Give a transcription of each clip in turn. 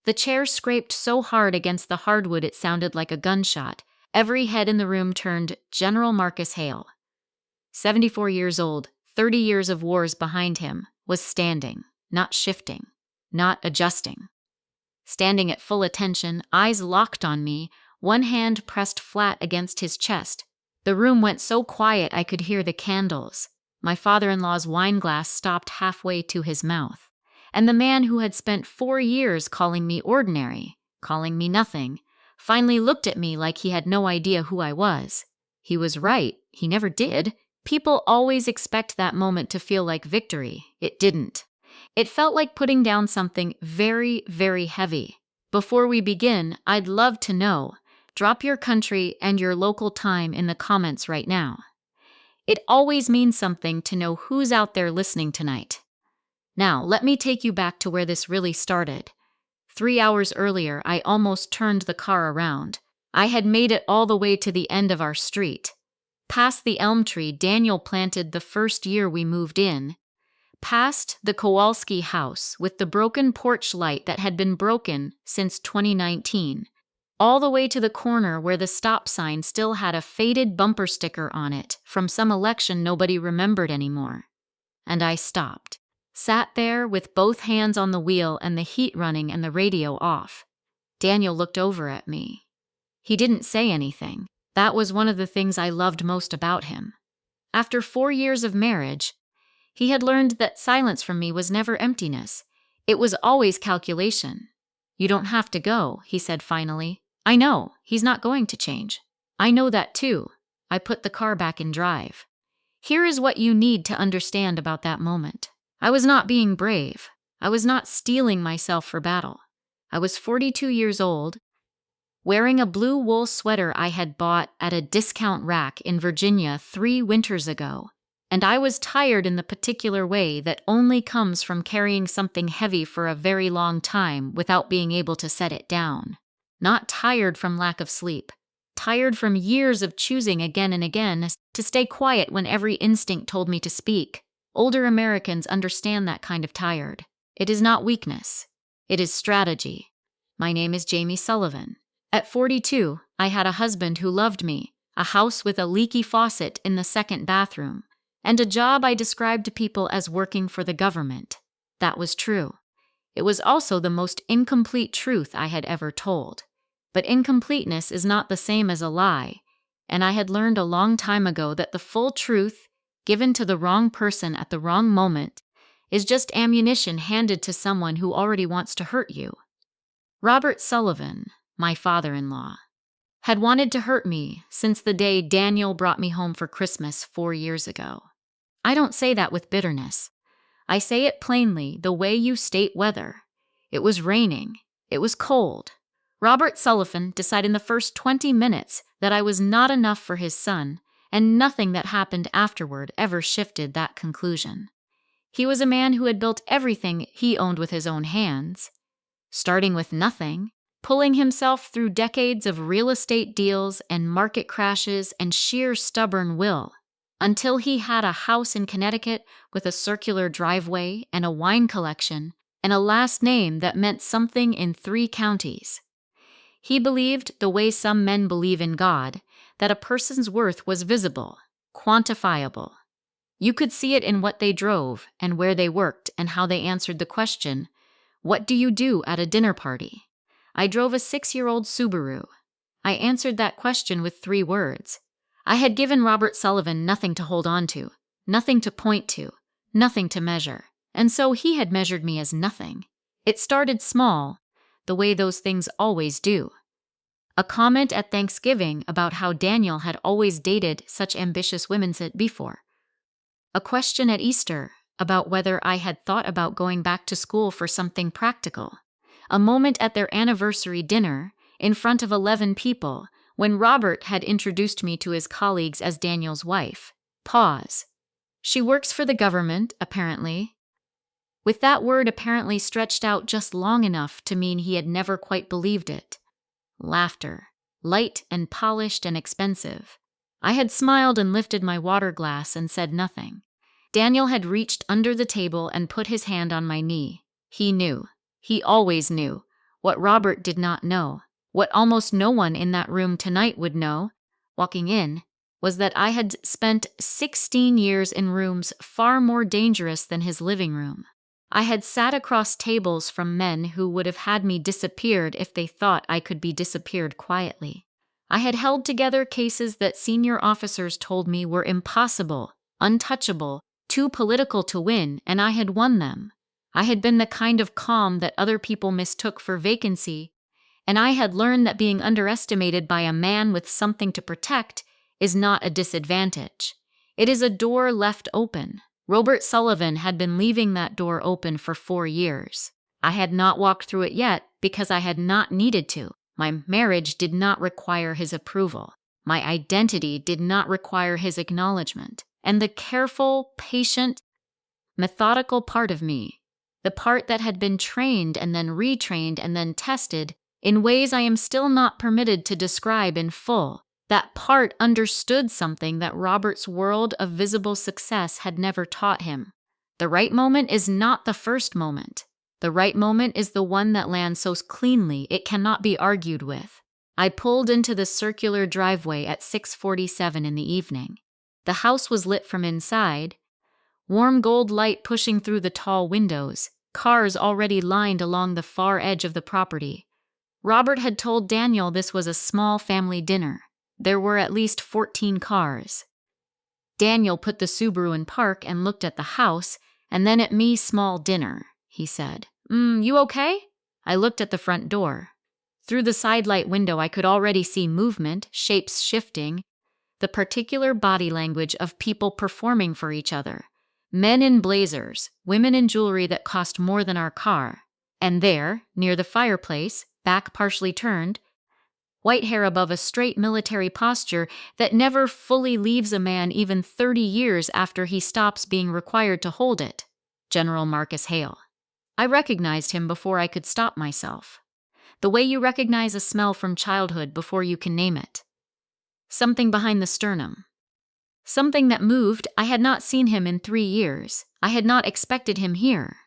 The chair scraped so hard against the hardwood it sounded like a gunshot. Every head in the room turned. General Marcus Hale, 74 years old, 30 years of wars behind him, was standing, not shifting, not adjusting. Standing at full attention, eyes locked on me, one hand pressed flat against his chest. The room went so quiet I could hear the candles. My father-in-law's wineglass stopped halfway to his mouth. And the man who had spent 4 years calling me ordinary, calling me nothing, finally looked at me like he had no idea who I was. He was right, he never did. People always expect that moment to feel like victory. It didn't. It felt like putting down something very, very heavy. Before we begin, I'd love to know. Drop your country and your local time in the comments right now. It always means something to know who's out there listening tonight. Now, let me take you back to where this really started. 3 hours earlier, I almost turned the car around. I had made it all the way to the end of our street. Past the elm tree Daniel planted the first year we moved in. Past the Kowalski house with the broken porch light that had been broken since 2019. All the way to the corner where the stop sign still had a faded bumper sticker on it from some election nobody remembered anymore. And I stopped. Sat there with both hands on the wheel and the heat running and the radio off. Daniel looked over at me. He didn't say anything. That was one of the things I loved most about him. After 4 years of marriage, he had learned that silence from me was never emptiness. It was always calculation. "You don't have to go," he said finally. "I know, he's not going to change. I know that too." I put the car back in drive. Here is what you need to understand about that moment. I was not being brave. I was not steeling myself for battle. I was 42 years old, wearing a blue wool sweater I had bought at a discount rack in Virginia 3 winters ago, and I was tired in the particular way that only comes from carrying something heavy for a very long time without being able to set it down. Not tired from lack of sleep. Tired from years of choosing again and again to stay quiet when every instinct told me to speak. Older Americans understand that kind of tired. It is not weakness. It is strategy. My name is Jamie Sullivan. At 42, I had a husband who loved me, a house with a leaky faucet in the second bathroom, and a job I described to people as working for the government. That was true. It was also the most incomplete truth I had ever told. But incompleteness is not the same as a lie, and I had learned a long time ago that the full truth, given to the wrong person at the wrong moment, is just ammunition handed to someone who already wants to hurt you. Robert Sullivan, my father-in-law, had wanted to hurt me since the day Daniel brought me home for Christmas 4 years ago. I don't say that with bitterness. I say it plainly, the way you state weather. It was raining. It was cold. Robert Sullivan decided in the first 20 minutes that I was not enough for his son, and nothing that happened afterward ever shifted that conclusion. He was a man who had built everything he owned with his own hands, starting with nothing, pulling himself through decades of real estate deals and market crashes and sheer stubborn will, until he had a house in Connecticut with a circular driveway and a wine collection and a last name that meant something in 3 counties. He believed, the way some men believe in God, that a person's worth was visible, quantifiable. You could see it in what they drove and where they worked and how they answered the question, "What do you do at a dinner party?" I drove a 6-year-old Subaru. I answered that question with 3 words. I had given Robert Sullivan nothing to hold on to, nothing to point to, nothing to measure, and so he had measured me as nothing. It started small, the way those things always do. A comment at Thanksgiving about how Daniel had always dated such ambitious women before. A question at Easter about whether I had thought about going back to school for something practical. A moment at their anniversary dinner in front of 11 people when Robert had introduced me to his colleagues as Daniel's wife. Pause. She works for the government, apparently. With that word apparently stretched out just long enough to mean he had never quite believed it. Laughter, light and polished and expensive. I had smiled and lifted my water glass and said nothing. Daniel had reached under the table and put his hand on my knee. He knew. He always knew. What Robert did not know, what almost no one in that room tonight would know, walking in, was that I had spent 16 years in rooms far more dangerous than his living room. I had sat across tables from men who would have had me disappeared if they thought I could be disappeared quietly. I had held together cases that senior officers told me were impossible, untouchable, too political to win, and I had won them. I had been the kind of calm that other people mistook for vacancy, and I had learned that being underestimated by a man with something to protect is not a disadvantage. It is a door left open. Robert Sullivan had been leaving that door open for 4 years. I had not walked through it yet because I had not needed to. My marriage did not require his approval. My identity did not require his acknowledgement. And the careful, patient, methodical part of me, the part that had been trained and then retrained and then tested in ways I am still not permitted to describe in full, that part understood something that Robert's world of visible success had never taught him. The right moment is not the first moment. The right moment is the one that lands so cleanly it cannot be argued with. I pulled into the circular driveway at 6:47 in the evening. The house was lit from inside, warm gold light pushing through the tall windows, cars already lined along the far edge of the property. Robert had told Daniel this was a small family dinner. There were at least 14 cars. Daniel put the Subaru in park and looked at the house, and then at me. Small dinner, he said. You okay? I looked at the front door. Through the sidelight window I could already see movement, shapes shifting, the particular body language of people performing for each other. Men in blazers, women in jewelry that cost more than our car. And there, near the fireplace, back partially turned, white hair above a straight military posture that never fully leaves a man even 30 years after he stops being required to hold it, General Marcus Hale. I recognized him before I could stop myself. The way you recognize a smell from childhood before you can name it. Something behind the sternum. Something that moved. I had not seen him in 3 years. I had not expected him here.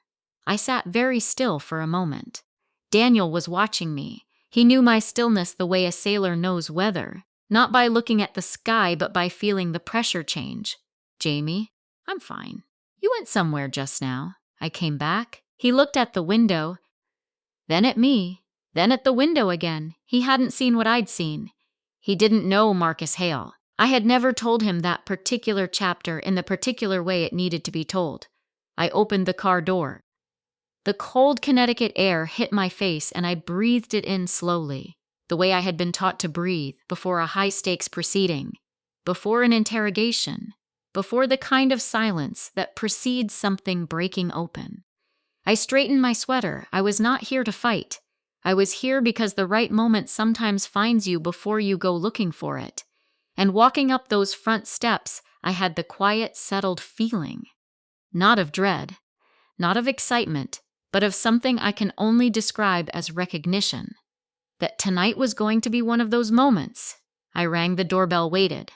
I sat very still for a moment. Daniel was watching me. He knew my stillness the way a sailor knows weather, not by looking at the sky but by feeling the pressure change. Jamie, I'm fine. You went somewhere just now. I came back. He looked at the window, then at me, then at the window again. He hadn't seen what I'd seen. He didn't know Marcus Hale. I had never told him that particular chapter in the particular way it needed to be told. I opened the car door. The cold Connecticut air hit my face and I breathed it in slowly, the way I had been taught to breathe before a high-stakes proceeding, before an interrogation, before the kind of silence that precedes something breaking open. I straightened my sweater. I was not here to fight. I was here because the right moment sometimes finds you before you go looking for it. And walking up those front steps, I had the quiet, settled feeling. Not of dread, not of excitement, but of something I can only describe as recognition. That tonight was going to be one of those moments. I rang the doorbell, waited.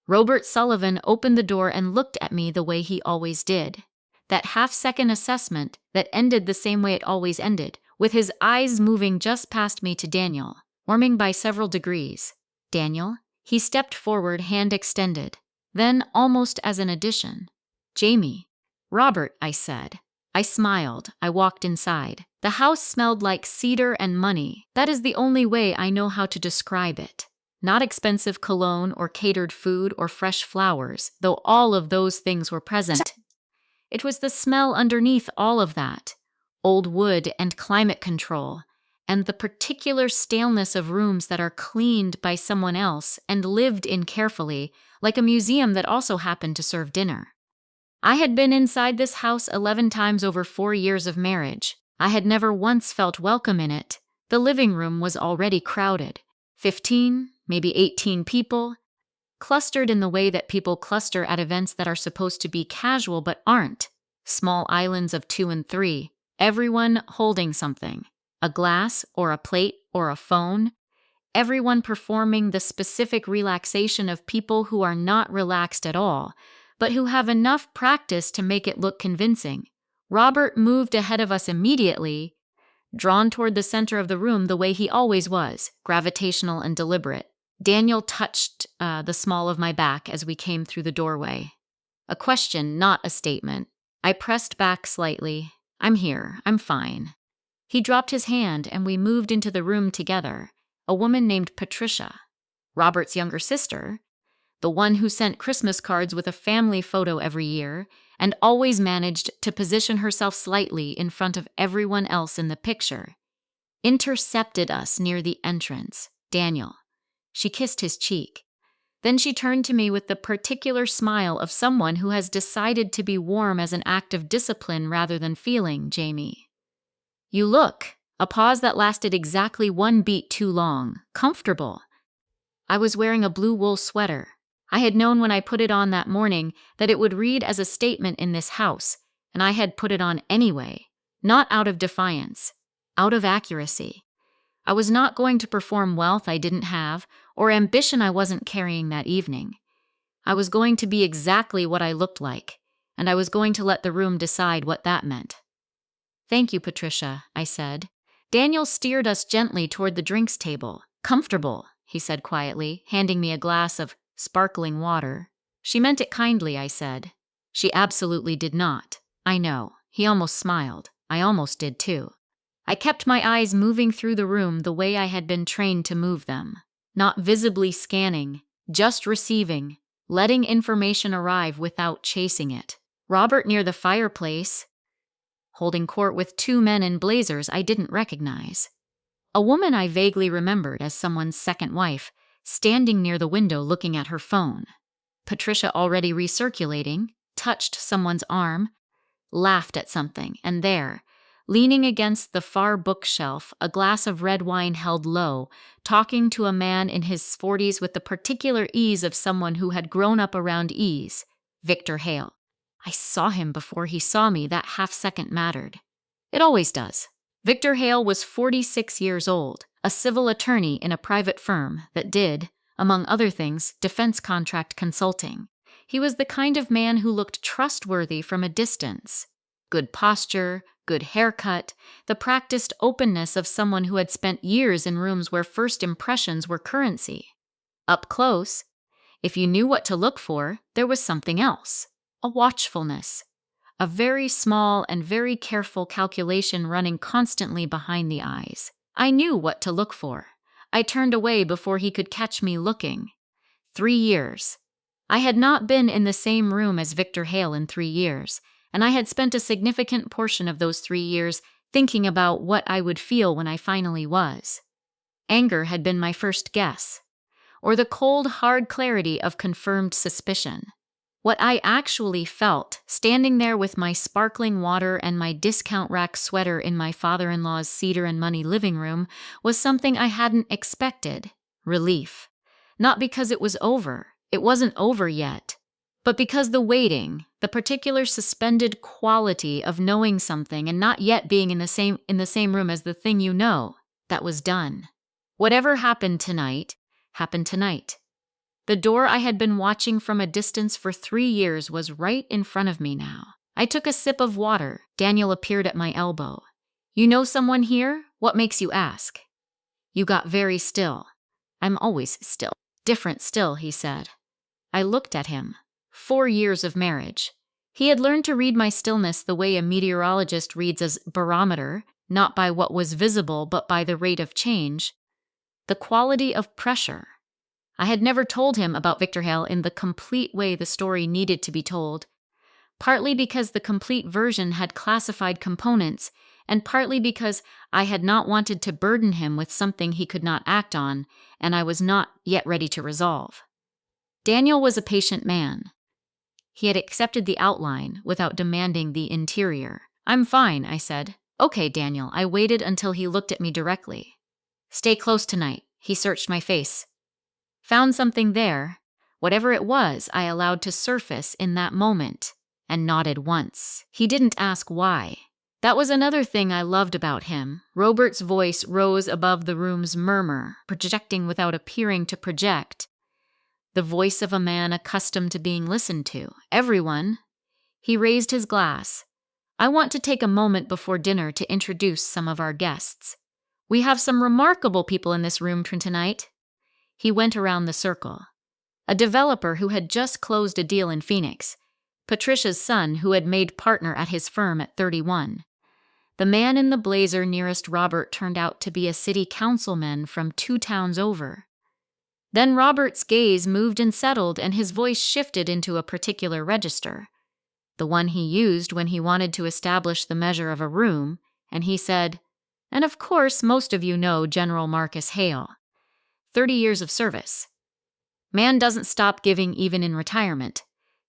Robert Sullivan opened the door and looked at me the way he always did. That half-second assessment that ended the same way it always ended, with his eyes moving just past me to Daniel, warming by several degrees. Daniel? He stepped forward, hand extended. Then, almost as an addition, Jamie. Robert, I said. I smiled. I walked inside. The house smelled like cedar and money. That is the only way I know how to describe it. Not expensive cologne or catered food or fresh flowers, though all of those things were present. It was the smell underneath all of that. Old wood and climate control, and the particular staleness of rooms that are cleaned by someone else and lived in carefully, like a museum that also happened to serve dinner. I had been inside this house 11 times over 4 years of marriage. I had never once felt welcome in it. The living room was already crowded. 15, maybe 18 people, clustered in the way that people cluster at events that are supposed to be casual but aren't. Small islands of 2 and 3, everyone holding something. A glass or a plate or a phone. Everyone performing the specific relaxation of people who are not relaxed at all, but who have enough practice to make it look convincing. Robert moved ahead of us immediately, drawn toward the center of the room the way he always was, gravitational and deliberate. Daniel touched the small of my back as we came through the doorway. A question, not a statement. I pressed back slightly. I'm here. I'm fine. He dropped his hand and we moved into the room together. A woman named Patricia, Robert's younger sister, the one who sent Christmas cards with a family photo every year and always managed to position herself slightly in front of everyone else in the picture, intercepted us near the entrance. Daniel. She kissed his cheek. Then she turned to me with the particular smile of someone who has decided to be warm as an act of discipline rather than feeling. Jamie. You look. A pause that lasted exactly 1 beat too long. Comfortable. I was wearing a blue wool sweater. I had known when I put it on that morning that it would read as a statement in this house, and I had put it on anyway, not out of defiance, out of accuracy. I was not going to perform wealth I didn't have or ambition I wasn't carrying that evening. I was going to be exactly what I looked like, and I was going to let the room decide what that meant. Thank you, Patricia, I said. Daniel steered us gently toward the drinks table. Comfortable, he said quietly, handing me a glass of sparkling water. She meant it kindly, I said. She absolutely did not. I know. He almost smiled. I almost did too. I kept my eyes moving through the room the way I had been trained to move them. Not visibly scanning, just receiving, letting information arrive without chasing it. Robert near the fireplace, holding court with 2 men in blazers I didn't recognize. A woman I vaguely remembered as someone's second wife, standing near the window looking at her phone. Patricia already recirculating, touched someone's arm, laughed at something, and there, leaning against the far bookshelf, a glass of red wine held low, talking to a man in his 40s with the particular ease of someone who had grown up around ease, Victor Hale. I saw him before he saw me. That half-second mattered. It always does. Victor Hale was 46 years old, a civil attorney in a private firm that did, among other things, defense contract consulting. He was the kind of man who looked trustworthy from a distance. Good posture, good haircut, the practiced openness of someone who had spent years in rooms where first impressions were currency. Up close, if you knew what to look for, there was something else. A watchfulness. A very small and very careful calculation running constantly behind the eyes. I knew what to look for. I turned away before he could catch me looking. 3 years. I had not been in the same room as Victor Hale in 3 years, and I had spent a significant portion of those 3 years thinking about what I would feel when I finally was. Anger had been my first guess, or the cold, hard clarity of confirmed suspicion. What I actually felt, standing there with my sparkling water and my discount rack sweater in my father-in-law's cedar and money living room, was something I hadn't expected. Relief. Not because it was over. It wasn't over yet. But because the waiting, the particular suspended quality of knowing something and not yet being in the same room as the thing you know, that was done. Whatever happened tonight, happened tonight. The door I had been watching from a distance for 3 years was right in front of me now. I took a sip of water. Daniel appeared at my elbow. You know someone here? What makes you ask? You got very still. I'm always still. Different still, he said. I looked at him. 4 years of marriage. He had learned to read my stillness the way a meteorologist reads a barometer, not by what was visible but by the rate of change. The quality of pressure. I had never told him about Victor Hale in the complete way the story needed to be told, partly because the complete version had classified components, and partly because I had not wanted to burden him with something he could not act on, and I was not yet ready to resolve. Daniel was a patient man. He had accepted the outline without demanding the interior. I'm fine, I said. Okay, Daniel. I waited until he looked at me directly. Stay close tonight. He searched my face. Found something there. Whatever it was, I allowed to surface in that moment, and nodded once. He didn't ask why. That was another thing I loved about him. Robert's voice rose above the room's murmur, projecting without appearing to project. The voice of a man accustomed to being listened to. Everyone. He raised his glass. I want to take a moment before dinner to introduce some of our guests. We have some remarkable people in this room tonight." He went around the circle. A developer who had just closed a deal in Phoenix. Patricia's son, who had made partner at his firm at 31. The man in the blazer nearest Robert turned out to be a city councilman from 2 towns over. Then Robert's gaze moved and settled, and his voice shifted into a particular register, the one he used when he wanted to establish the measure of a room, and he said, "And of course, most of you know General Marcus Hale. 30 years of service. Man doesn't stop giving even in retirement."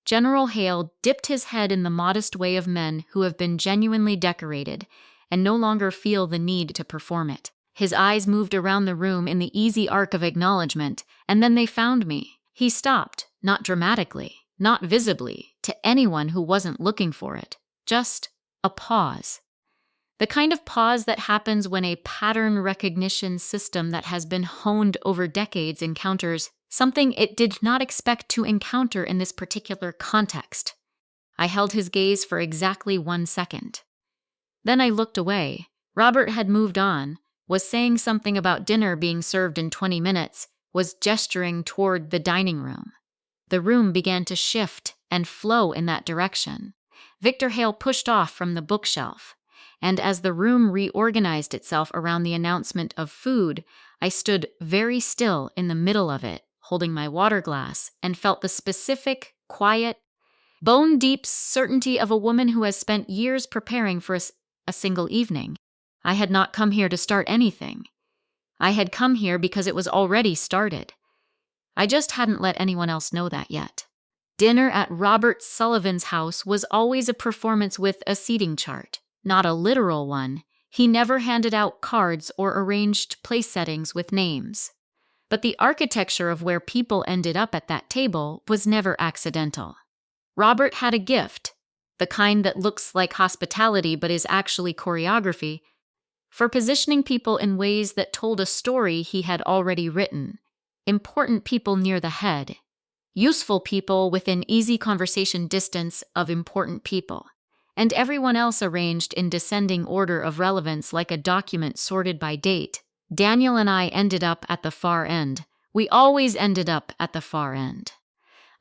General Hale dipped his head in the modest way of men who have been genuinely decorated and no longer feel the need to perform it. His eyes moved around the room in the easy arc of acknowledgement, and then they found me. He stopped, not dramatically, not visibly, to anyone who wasn't looking for it. Just a pause. The kind of pause that happens when a pattern recognition system that has been honed over decades encounters something it did not expect to encounter in this particular context. I held his gaze for exactly 1 second. Then I looked away. Robert had moved on, was saying something about dinner being served in 20 minutes, was gesturing toward the dining room. The room began to shift and flow in that direction. Victor Hale pushed off from the bookshelf, and as the room reorganized itself around the announcement of food, I stood very still in the middle of it, holding my water glass, and felt the specific, quiet, bone-deep certainty of a woman who has spent years preparing for a single evening. I had not come here to start anything. I had come here because it was already started. I just hadn't let anyone else know that yet. Dinner at Robert Sullivan's house was always a performance with a seating chart, not a literal one. He never handed out cards or arranged place settings with names. But the architecture of where people ended up at that table was never accidental. Robert had a gift, the kind that looks like hospitality but is actually choreography, for positioning people in ways that told a story he had already written. Important people near the head. Useful people within easy conversation distance of important people. And everyone else arranged in descending order of relevance like a document sorted by date. Daniel and I ended up at the far end. We always ended up at the far end.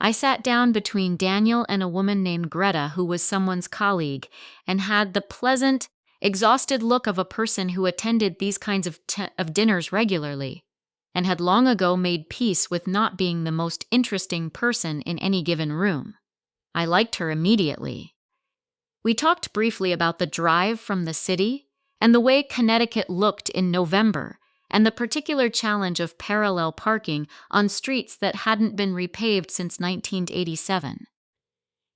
I sat down between Daniel and a woman named Greta, who was someone's colleague, and had the pleasant, exhausted look of a person who attended these kinds of dinners regularly, and had long ago made peace with not being the most interesting person in any given room. I liked her immediately. We talked briefly about the drive from the city, and the way Connecticut looked in November, and the particular challenge of parallel parking on streets that hadn't been repaved since 1987.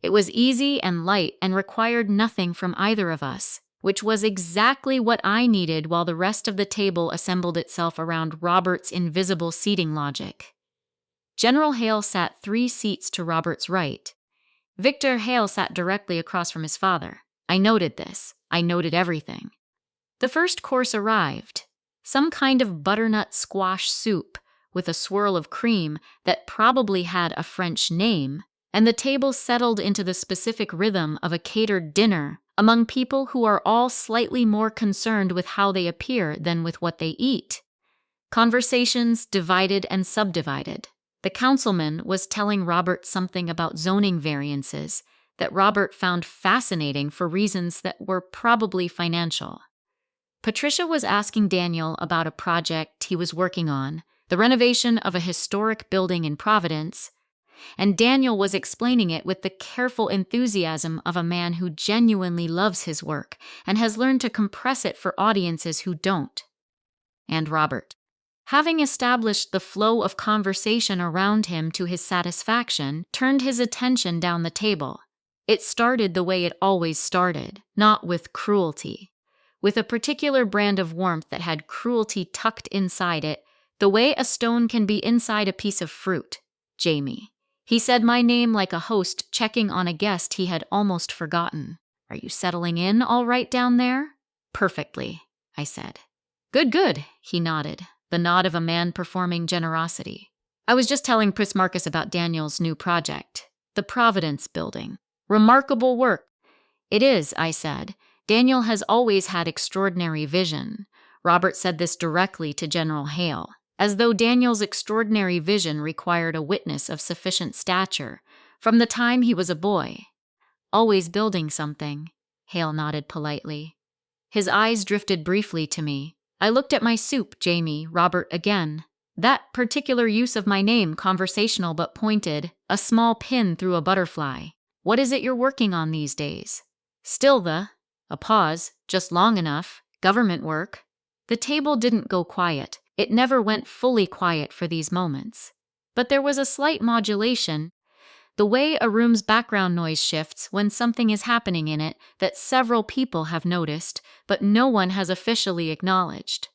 It was easy and light and required nothing from either of us, which was exactly what I needed while the rest of the table assembled itself around Robert's invisible seating logic. General Hale sat 3 seats to Robert's right. Victor Hale sat directly across from his father. I noted this. I noted everything. The first course arrived. Some kind of butternut squash soup with a swirl of cream that probably had a French name, and the table settled into the specific rhythm of a catered dinner among people who are all slightly more concerned with how they appear than with what they eat. Conversations divided and subdivided. The councilman was telling Robert something about zoning variances that Robert found fascinating for reasons that were probably financial. Patricia was asking Daniel about a project he was working on, the renovation of a historic building in Providence, and Daniel was explaining it with the careful enthusiasm of a man who genuinely loves his work and has learned to compress it for audiences who don't. And Robert, having established the flow of conversation around him to his satisfaction, turned his attention down the table. It started the way it always started, not with cruelty. With a particular brand of warmth that had cruelty tucked inside it, the way a stone can be inside a piece of fruit. Jamie. He said my name like a host checking on a guest he had almost forgotten. "Are you settling in all right down there?" "Perfectly," I said. "Good, good," he nodded, the nod of a man performing generosity. "I was just telling Pris Marcus about Daniel's new project, the Providence Building. Remarkable work. It is, I said. Daniel has always had extraordinary vision. Robert said this directly to General Hale, as though Daniel's extraordinary vision required a witness of sufficient stature from the time he was a boy. Always building something, Hale nodded politely. His eyes drifted briefly to me. I looked at my soup, Jamie, Robert again. That particular use of my name, conversational but pointed, a small pin through a butterfly. What is it you're working on these days? Still a pause, just long enough, government work. The table didn't go quiet. It never went fully quiet for these moments. But there was a slight modulation, the way a room's background noise shifts when something is happening in it that several people have noticed, but no one has officially acknowledged.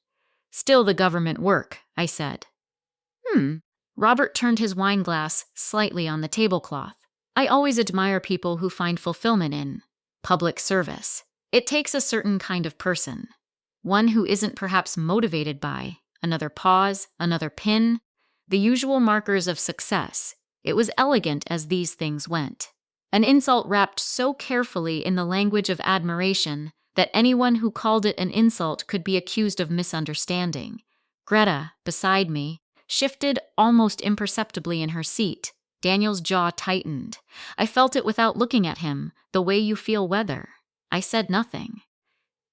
Still the government work, I said. Robert turned his wine glass slightly on the tablecloth. I always admire people who find fulfillment in public service. It takes a certain kind of person. One who isn't perhaps motivated by another pause, another pin, the usual markers of success. It was elegant as these things went. An insult wrapped so carefully in the language of admiration that anyone who called it an insult could be accused of misunderstanding. Greta, beside me, shifted almost imperceptibly in her seat. Daniel's jaw tightened. I felt it without looking at him, the way you feel weather. I said nothing.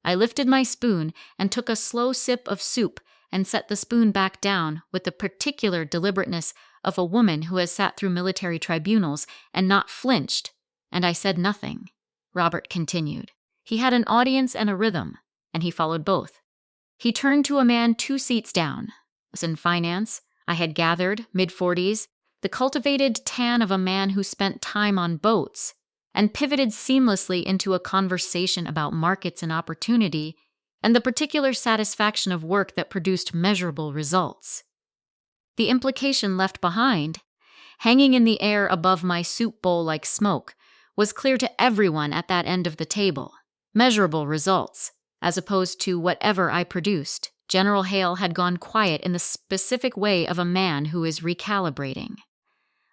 I lifted my spoon and took a slow sip of soup and set the spoon back down with the particular deliberateness of a woman who has sat through military tribunals and not flinched, and I said nothing. Robert continued. He had an audience and a rhythm, and he followed both. He turned to a man 2 seats down. Was in finance. I had gathered, mid-40s, the cultivated tan of a man who spent time on boats, and pivoted seamlessly into a conversation about markets and opportunity, and the particular satisfaction of work that produced measurable results. The implication left behind, hanging in the air above my soup bowl like smoke, was clear to everyone at that end of the table. Measurable results, as opposed to whatever I produced. General Hale had gone quiet in the specific way of a man who is recalibrating.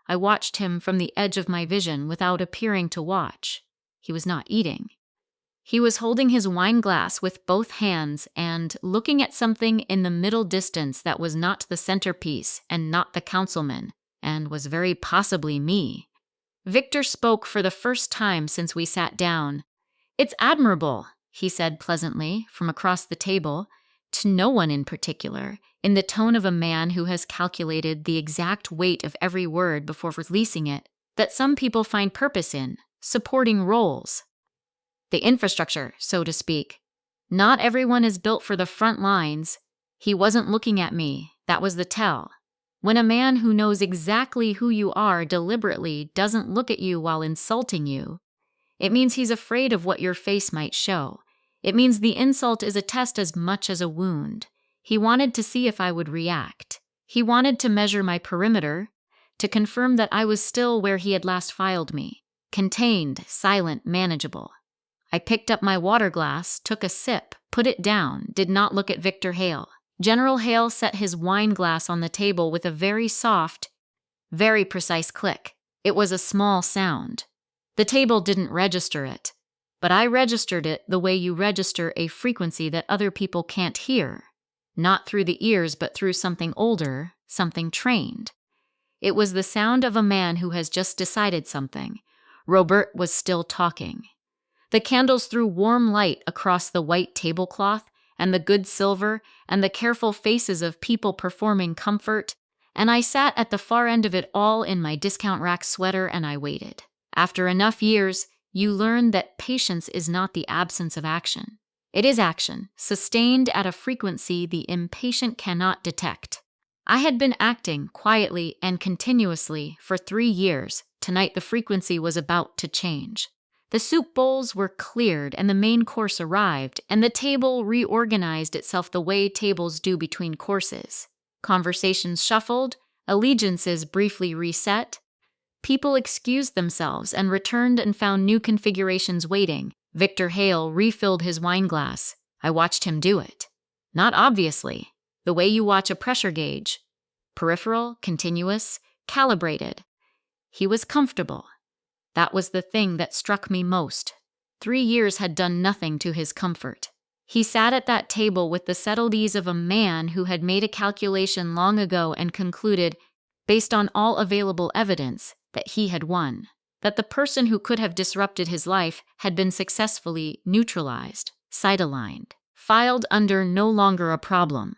I watched him from the edge of my vision without appearing to watch. He was not eating. He was holding his wine glass with both hands and looking at something in the middle distance that was not the centerpiece and not the councilman, and was very possibly me. Victor spoke for the first time since we sat down. "It's admirable," he said pleasantly from across the table, to no one in particular, in the tone of a man who has calculated the exact weight of every word before releasing it, that some people find purpose in, supporting roles. The infrastructure, so to speak. Not everyone is built for the front lines. He wasn't looking at me, that was the tell. When a man who knows exactly who you are deliberately doesn't look at you while insulting you, it means he's afraid of what your face might show. It means the insult is a test as much as a wound. He wanted to see if I would react. He wanted to measure my perimeter, to confirm that I was still where he had last filed me. Contained, silent, manageable. I picked up my water glass, took a sip, put it down, did not look at Victor Hale. General Hale set his wine glass on the table with a very soft, very precise click. It was a small sound. The table didn't register it. But I registered it the way you register a frequency that other people can't hear. Not through the ears, but through something older, something trained. It was the sound of a man who has just decided something. Robert was still talking. The candles threw warm light across the white tablecloth and the good silver and the careful faces of people performing comfort, and I sat at the far end of it all in my discount rack sweater and I waited. After enough years, you learn that patience is not the absence of action. It is action, sustained at a frequency the impatient cannot detect. I had been acting quietly and continuously for 3 years. Tonight the frequency was about to change. The soup bowls were cleared and the main course arrived, and the table reorganized itself the way tables do between courses. Conversations shuffled, allegiances briefly reset. People excused themselves and returned and found new configurations waiting. Victor Hale refilled his wine glass. I watched him do it. Not obviously. The way you watch a pressure gauge. Peripheral, continuous, calibrated. He was comfortable. That was the thing that struck me most. 3 years had done nothing to his comfort. He sat at that table with the settled ease of a man who had made a calculation long ago and concluded, based on all available evidence, that he had won, that the person who could have disrupted his life had been successfully neutralized, sidelined, filed under no longer a problem.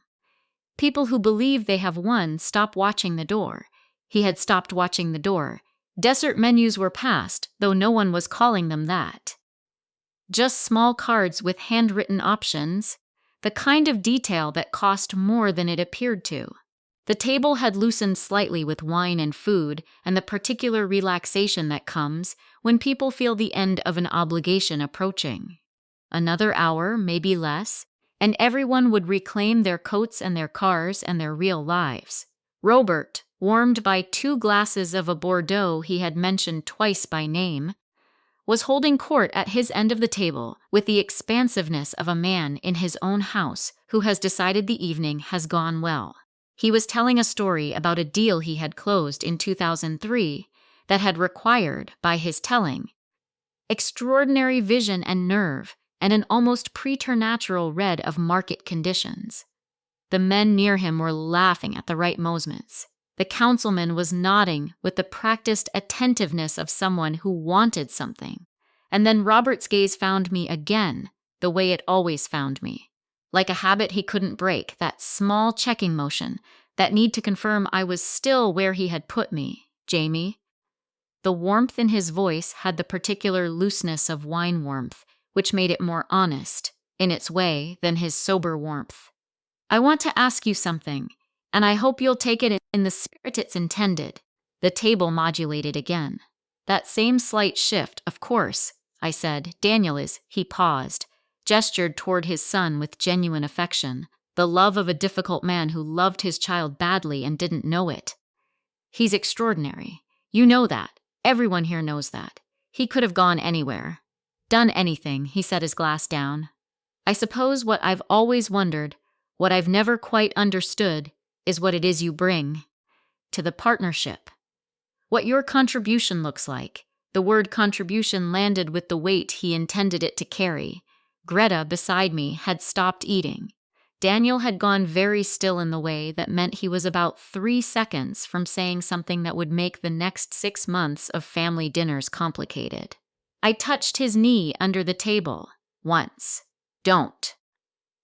People who believe they have won stop watching the door. He had stopped watching the door. Dessert menus were passed, though no one was calling them that. Just small cards with handwritten options, the kind of detail that cost more than it appeared to. The table had loosened slightly with wine and food, and the particular relaxation that comes when people feel the end of an obligation approaching. Another hour, maybe less, and everyone would reclaim their coats and their cars and their real lives. Robert, warmed by 2 glasses of a Bordeaux he had mentioned twice by name, was holding court at his end of the table with the expansiveness of a man in his own house who has decided the evening has gone well. He was telling a story about a deal he had closed in 2003 that had required, by his telling, extraordinary vision and nerve and an almost preternatural read of market conditions. The men near him were laughing at the right moments. The councilman was nodding with the practiced attentiveness of someone who wanted something. And then Robert's gaze found me again, the way it always found me. Like a habit he couldn't break, that small checking motion, that need to confirm I was still where he had put me. Jamie. The warmth in his voice had the particular looseness of wine warmth, which made it more honest, in its way, than his sober warmth. I want to ask you something, and I hope you'll take it in the spirit it's intended. The table modulated again. That same slight shift, of course, I said. Daniel is, he paused, gestured toward his son with genuine affection, the love of a difficult man who loved his child badly and didn't know it. He's extraordinary. You know that. Everyone here knows that. He could have gone anywhere. Done anything, he set his glass down. I suppose what I've always wondered, what I've never quite understood, is what it is you bring to the partnership. What your contribution looks like. The word contribution landed with the weight he intended it to carry. Greta, beside me, had stopped eating. Daniel had gone very still in the way that meant he was about 3 seconds from saying something that would make the next 6 months of family dinners complicated. I touched his knee under the table. Once. Don't.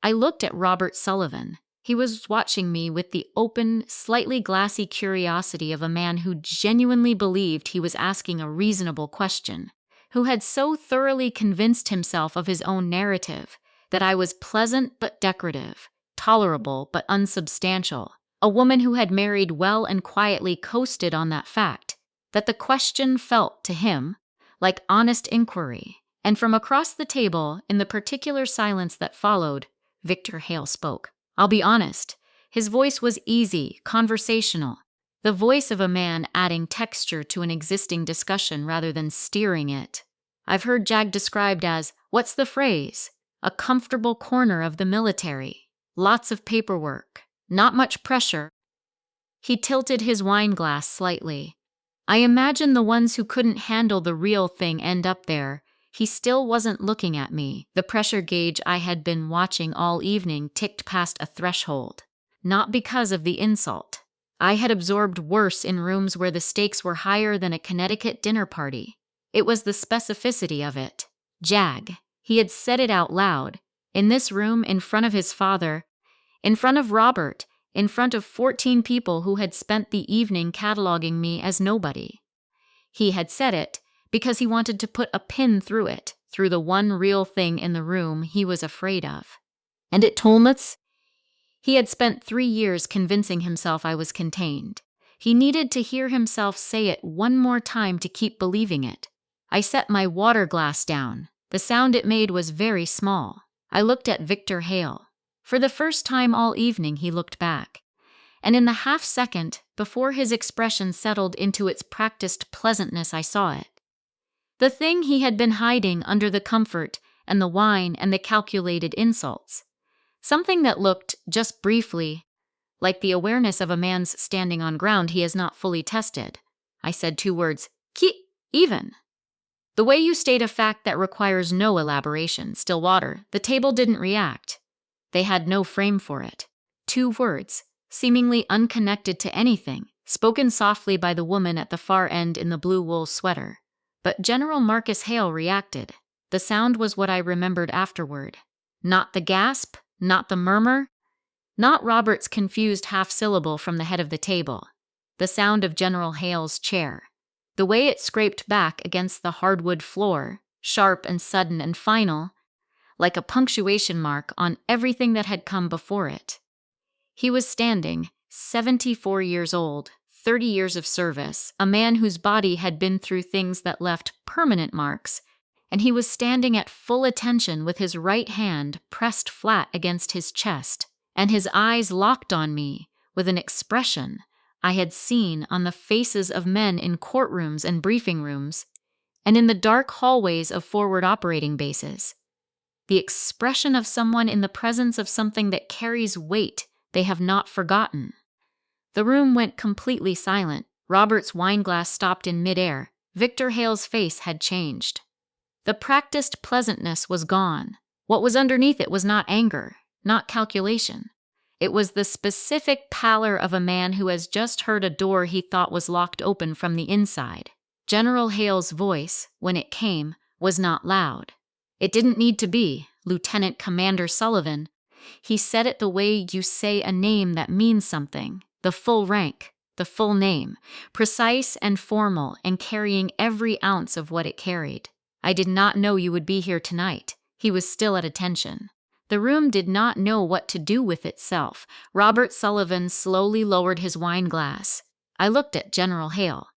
I looked at Robert Sullivan. He was watching me with the open, slightly glassy curiosity of a man who genuinely believed he was asking a reasonable question, who had so thoroughly convinced himself of his own narrative that I was pleasant but decorative, tolerable but unsubstantial, a woman who had married well and quietly coasted on that fact, that the question felt, to him, like honest inquiry. And from across the table, in the particular silence that followed, Victor Hale spoke. I'll be honest, his voice was easy, conversational, the voice of a man adding texture to an existing discussion rather than steering it. I've heard Jag described as, what's the phrase? A comfortable corner of the military. Lots of paperwork. Not much pressure. He tilted his wine glass slightly. I imagine the ones who couldn't handle the real thing end up there. He still wasn't looking at me. The pressure gauge I had been watching all evening ticked past a threshold. Not because of the insult. I had absorbed worse in rooms where the stakes were higher than a Connecticut dinner party. It was the specificity of it. Jag. He had said it out loud. In this room, in front of his father, in front of Robert, in front of 14 people who had spent the evening cataloging me as nobody. He had said it because he wanted to put a pin through it, through the one real thing in the room he was afraid of. And at Tolmutz, he had spent 3 years convincing himself I was contained. He needed to hear himself say it one more time to keep believing it. I set my water glass down. The sound it made was very small. I looked at Victor Hale. For the first time all evening he looked back. And in the half-second before his expression settled into its practiced pleasantness, I saw it. The thing he had been hiding under the comfort and the wine and the calculated insults. Something that looked, just briefly, like the awareness of a man's standing on ground he has not fully tested. I said 2 words, even. The way you state a fact that requires no elaboration, Stillwater, the table didn't react. They had no frame for it. 2 words, seemingly unconnected to anything, spoken softly by the woman at the far end in the blue wool sweater. But General Marcus Hale reacted. The sound was what I remembered afterward. Not the gasp, not the murmur, not Robert's confused half-syllable from the head of the table. The sound of General Hale's chair. The way it scraped back against the hardwood floor, sharp and sudden and final, like a punctuation mark on everything that had come before it. He was standing, 74 years old, 30 years of service, a man whose body had been through things that left permanent marks, and he was standing at full attention with his right hand pressed flat against his chest, and his eyes locked on me with an expression I had seen on the faces of men in courtrooms and briefing rooms, and in the dark hallways of forward operating bases. The expression of someone in the presence of something that carries weight they have not forgotten. The room went completely silent. Robert's wineglass stopped in midair. Victor Hale's face had changed. The practiced pleasantness was gone. What was underneath it was not anger, not calculation. It was the specific pallor of a man who has just heard a door he thought was locked open from the inside. General Hale's voice, when it came, was not loud. It didn't need to be, Lieutenant Commander Sullivan. He said it the way you say a name that means something, the full rank, the full name, precise and formal and carrying every ounce of what it carried. I did not know you would be here tonight. He was still at attention. The room did not know what to do with itself. Robert Sullivan slowly lowered his wineglass. I looked at General Hale,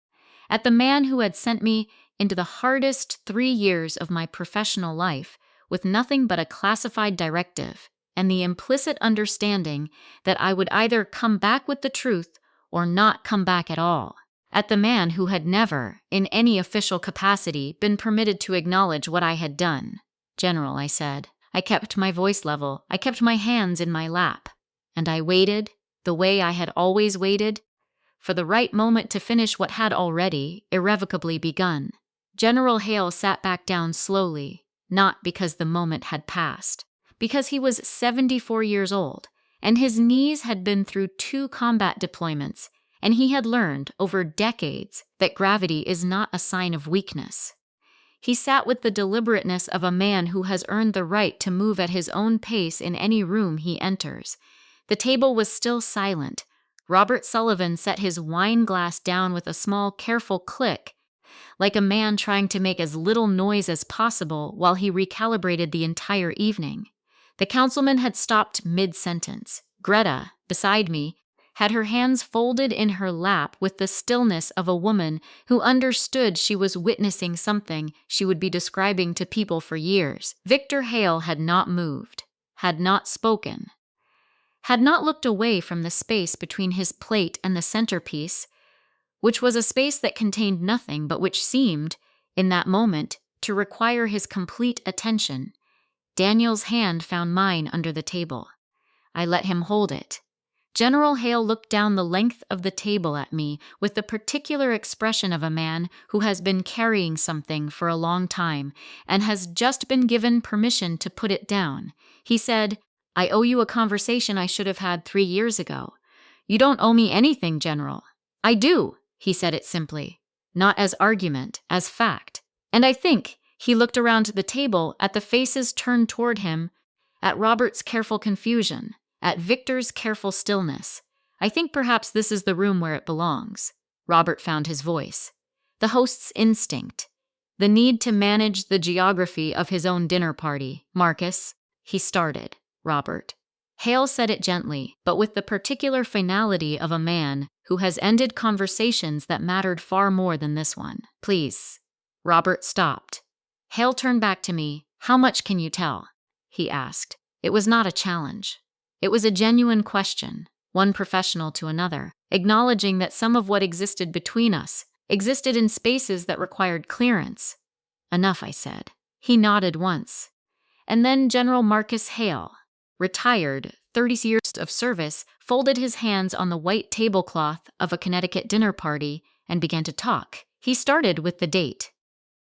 at the man who had sent me into the hardest 3 years of my professional life with nothing but a classified directive and the implicit understanding that I would either come back with the truth or not come back at all. At the man who had never, in any official capacity, been permitted to acknowledge what I had done. General, I said. I kept my voice level. I kept my hands in my lap. And I waited, the way I had always waited, for the right moment to finish what had already, irrevocably begun. General Hale sat back down slowly, not because the moment had passed, because he was 74 years old, and his knees had been through 2 combat deployments, and he had learned, over decades, that gravity is not a sign of weakness. He sat with the deliberateness of a man who has earned the right to move at his own pace in any room he enters. The table was still silent. Robert Sullivan set his wine glass down with a small, careful click, like a man trying to make as little noise as possible while he recalibrated the entire evening. The councilman had stopped mid-sentence. Greta, beside me, had her hands folded in her lap with the stillness of a woman who understood she was witnessing something she would be describing to people for years. Victor Hale had not moved, had not spoken, had not looked away from the space between his plate and the centerpiece, which was a space that contained nothing but which seemed, in that moment, to require his complete attention. Daniel's hand found mine under the table. I let him hold it. General Hale looked down the length of the table at me with the particular expression of a man who has been carrying something for a long time and has just been given permission to put it down. He said, "I owe you a conversation I should have had 3 years ago." "You don't owe me anything, General." "I do," he said it simply, not as argument, as fact. And I think he looked around the table at the faces turned toward him, at Robert's careful confusion, at Victor's careful stillness. I think perhaps this is the room where it belongs. Robert found his voice. The host's instinct. The need to manage the geography of his own dinner party. "Marcus," he started. "Robert." Hale said it gently, but with the particular finality of a man who has ended conversations that mattered far more than this one. "Please." Robert stopped. Hale turned back to me. "How much can you tell?" he asked. It was not a challenge. It was a genuine question, one professional to another, acknowledging that some of what existed between us existed in spaces that required clearance. "Enough," I said. He nodded once. And then General Marcus Hale, retired, 30 years of service, folded his hands on the white tablecloth of a Connecticut dinner party and began to talk. He started with the date.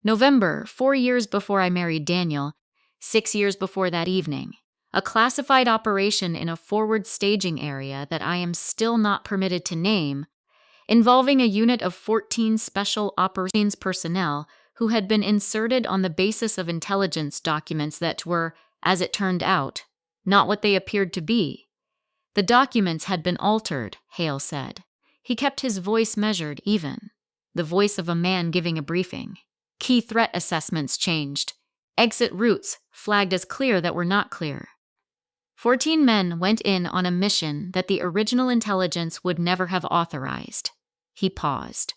November, 4 years before I married Daniel, 6 years before that evening. A classified operation in a forward staging area that I am still not permitted to name, involving a unit of 14 special operations personnel who had been inserted on the basis of intelligence documents that were, as it turned out, not what they appeared to be. The documents had been altered, Hale said. He kept his voice measured, even. The voice of a man giving a briefing. Key threat assessments changed. Exit routes flagged as clear that were not clear. 14 men went in on a mission that the original intelligence would never have authorized. He paused.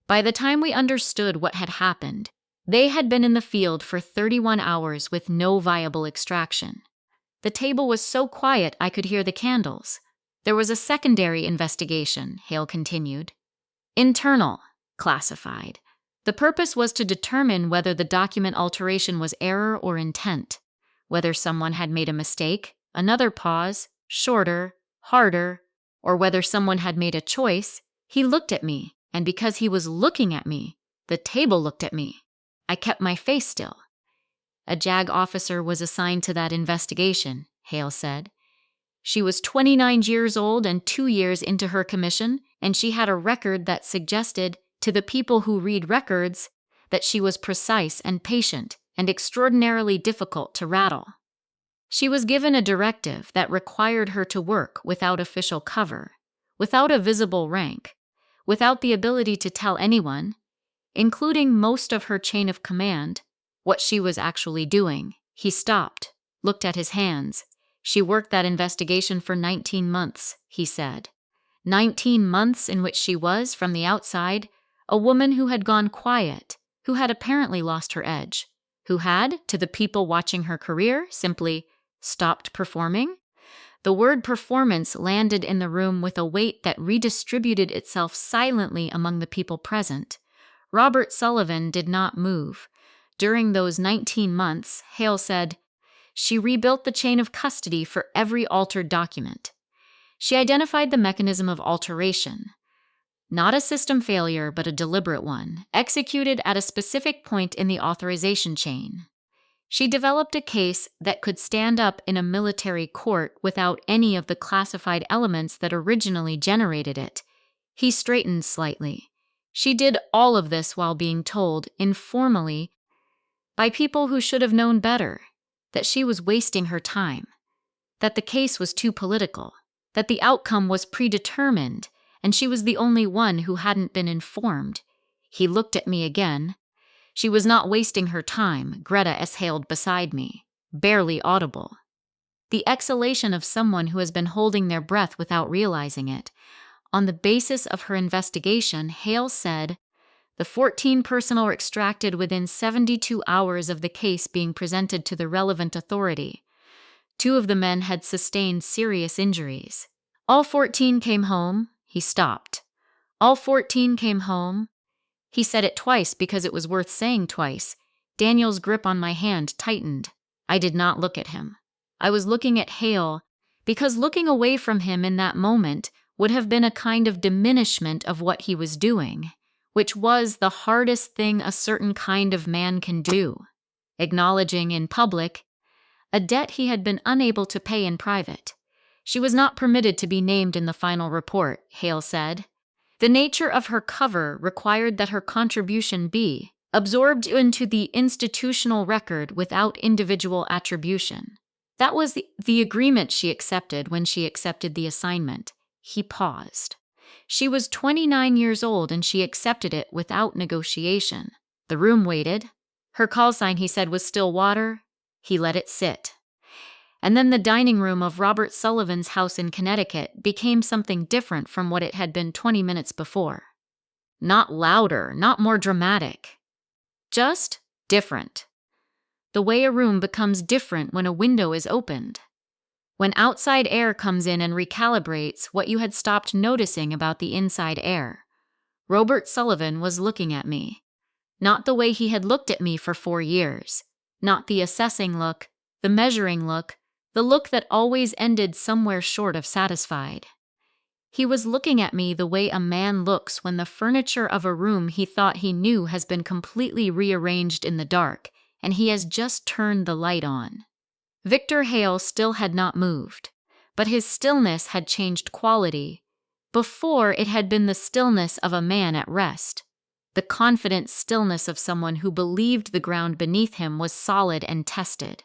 By the time we understood what had happened, they had been in the field for 31 hours with no viable extraction. The table was so quiet I could hear the candles. There was a secondary investigation, Hale continued. Internal, classified. The purpose was to determine whether the document alteration was error or intent, whether someone had made a mistake, another pause, shorter, harder, or whether someone had made a choice. He looked at me, and because he was looking at me, the table looked at me. I kept my face still. A JAG officer was assigned to that investigation, Hale said. She was 29 years old and 2 years into her commission, and she had a record that suggested, to the people who read records, that she was precise and patient and extraordinarily difficult to rattle. She was given a directive that required her to work without official cover, without a visible rank, without the ability to tell anyone, including most of her chain of command, what she was actually doing. He stopped, looked at his hands. She worked that investigation for 19 months, he said. 19 months in which she was, from the outside, a woman who had gone quiet, who had apparently lost her edge, who had, to the people watching her career, simply stopped performing. The word performance landed in the room with a weight that redistributed itself silently among the people present. Robert Sullivan did not move. During those 19 months, Hale said, she rebuilt the chain of custody for every altered document. She identified the mechanism of alteration. Not a system failure, but a deliberate one, executed at a specific point in the authorization chain. She developed a case that could stand up in a military court without any of the classified elements that originally generated it. He straightened slightly. She did all of this while being told, informally, by people who should have known better, that she was wasting her time, that the case was too political, that the outcome was predetermined, and she was the only one who hadn't been informed. He looked at me again. She was not wasting her time, Greta exhaled beside me, barely audible. The exhalation of someone who has been holding their breath without realizing it. On the basis of her investigation, Hale said, the 14 personnel were extracted within 72 hours of the case being presented to the relevant authority. 2 of the men had sustained serious injuries. All 14 came home. He stopped. All 14 came home. He said it twice because it was worth saying twice. Daniel's grip on my hand tightened. I did not look at him. I was looking at Hale because looking away from him in that moment would have been a kind of diminishment of what he was doing, which was the hardest thing a certain kind of man can do, acknowledging in public a debt he had been unable to pay in private. She was not permitted to be named in the final report, Hale said. The nature of her cover required that her contribution be absorbed into the institutional record without individual attribution. That was the agreement she accepted when she accepted the assignment. He paused. She was 29 years old and she accepted it without negotiation. The room waited. Her call sign, he said, was still water. He let it sit. And then the dining room of Robert Sullivan's house in Connecticut became something different from what it had been 20 minutes before. Not louder, not more dramatic. Just different. The way a room becomes different when a window is opened. When outside air comes in and recalibrates what you had stopped noticing about the inside air. Robert Sullivan was looking at me. Not the way he had looked at me for 4 years. Not the assessing look, the measuring look, the look that always ended somewhere short of satisfied. He was looking at me the way a man looks when the furniture of a room he thought he knew has been completely rearranged in the dark, and he has just turned the light on. Victor Hale still had not moved, but his stillness had changed quality. Before, it had been the stillness of a man at rest, the confident stillness of someone who believed the ground beneath him was solid and tested.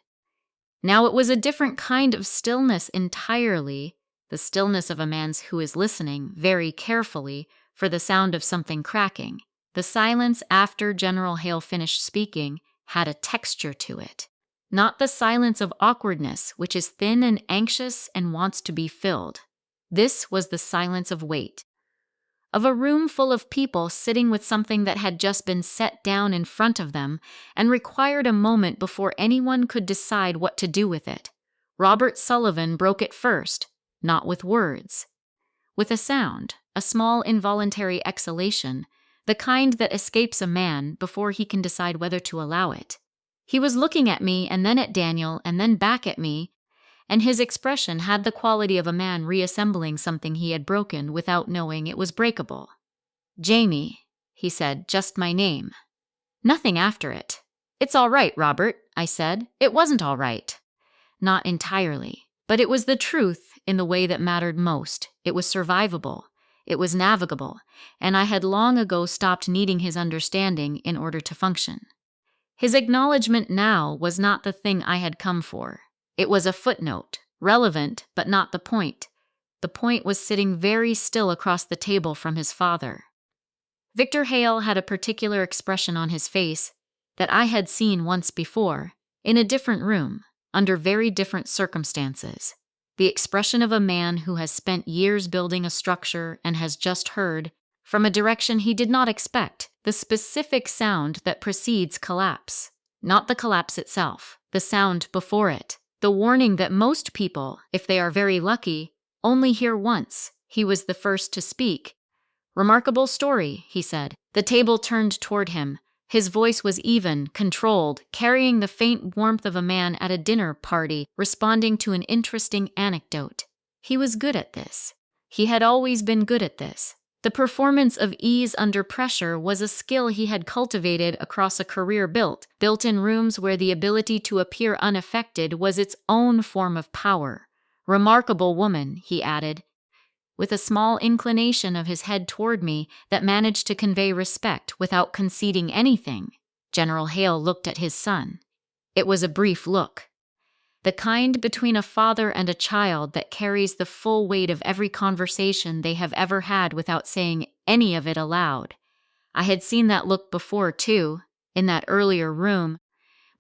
Now it was a different kind of stillness entirely, the stillness of a man who is listening very carefully for the sound of something cracking. The silence after General Hale finished speaking had a texture to it. Not the silence of awkwardness, which is thin and anxious and wants to be filled. This was the silence of weight. Of a room full of people sitting with something that had just been set down in front of them and required a moment before anyone could decide what to do with it. Robert Sullivan broke it first, not with words. With a sound, a small involuntary exhalation, the kind that escapes a man before he can decide whether to allow it. He was looking at me and then at Daniel and then back at me, and his expression had the quality of a man reassembling something he had broken without knowing it was breakable. "Jamie," he said, "just my name. Nothing after it." "It's all right, Robert," I said. "It wasn't all right." Not entirely, but it was the truth in the way that mattered most. It was survivable. It was navigable, and I had long ago stopped needing his understanding in order to function. His acknowledgement now was not the thing I had come for. It was a footnote, relevant but not the point. The point was sitting very still across the table from his father. Victor Hale had a particular expression on his face that I had seen once before, in a different room, under very different circumstances. The expression of a man who has spent years building a structure and has just heard, from a direction he did not expect, the specific sound that precedes collapse. Not the collapse itself, the sound before it. The warning that most people, if they are very lucky, only hear once. He was the first to speak. "Remarkable story," he said. The table turned toward him. His voice was even, controlled, carrying the faint warmth of a man at a dinner party, responding to an interesting anecdote. He was good at this. He had always been good at this. The performance of ease under pressure was a skill he had cultivated across a career built in rooms where the ability to appear unaffected was its own form of power. "Remarkable woman," he added, with a small inclination of his head toward me that managed to convey respect without conceding anything. General Hale looked at his son. It was a brief look. The kind between a father and a child that carries the full weight of every conversation they have ever had without saying any of it aloud. I had seen that look before, too, in that earlier room.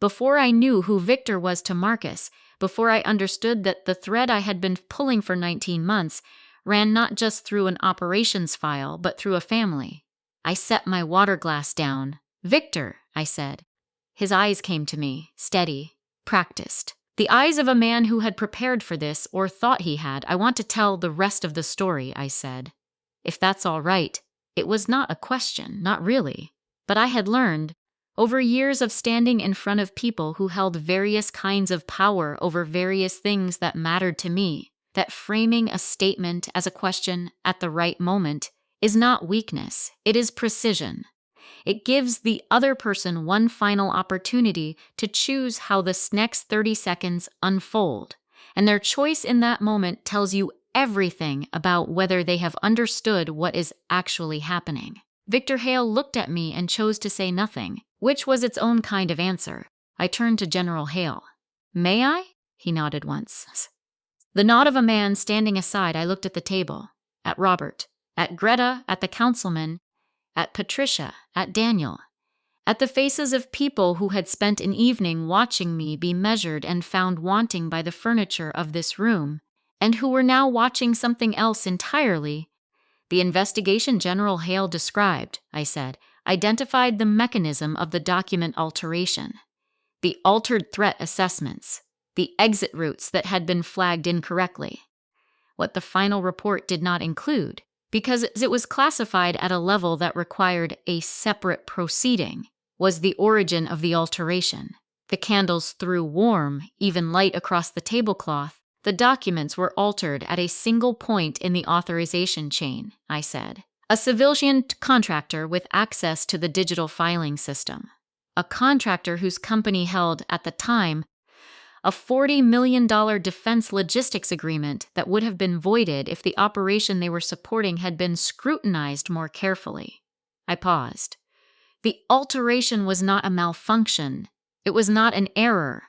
Before I knew who Victor was to Marcus, before I understood that the thread I had been pulling for 19 months ran not just through an operations file, but through a family. I set my water glass down. "Victor," I said. His eyes came to me, steady, practiced. The eyes of a man who had prepared for this, or thought he had. "I want to tell the rest of the story," I said. "If that's all right." It was not a question, not really. But I had learned, over years of standing in front of people who held various kinds of power over various things that mattered to me, that framing a statement as a question at the right moment is not weakness, it is precision. It gives the other person one final opportunity to choose how the next 30 seconds unfold, and their choice in that moment tells you everything about whether they have understood what is actually happening. Victor Hale looked at me and chose to say nothing, which was its own kind of answer. I turned to General Hale. "May I?" He nodded once. The nod of a man standing aside, I looked at the table, at Robert, at Greta, at the councilman, at Patricia, at Daniel, at the faces of people who had spent an evening watching me be measured and found wanting by the furniture of this room, and who were now watching something else entirely. "The investigation General Hale described," I said, "identified the mechanism of the document alteration, the altered threat assessments, the exit routes that had been flagged incorrectly. What the final report did not include, because it was classified at a level that required a separate proceeding, was the origin of the alteration. The candles threw warm, even light across the tablecloth, The documents were altered at a single point in the authorization chain, I said. A civilian contractor with access to the digital filing system. A contractor whose company held, at the time, a $40 million defense logistics agreement that would have been voided if the operation they were supporting had been scrutinized more carefully. I paused. The alteration was not a malfunction. It was not an error.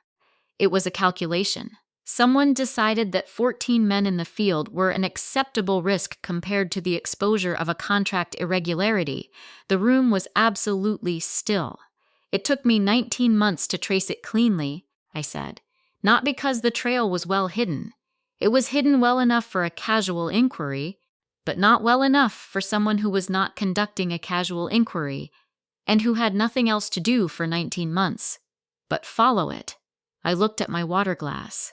It was a calculation. Someone decided that 14 men in the field were an acceptable risk compared to the exposure of a contract irregularity. The room was absolutely still. It took me 19 months to trace it cleanly, I said. Not because the trail was well hidden. It was hidden well enough for a casual inquiry, but not well enough for someone who was not conducting a casual inquiry and who had nothing else to do for 19 months. But follow it. I looked at my water glass.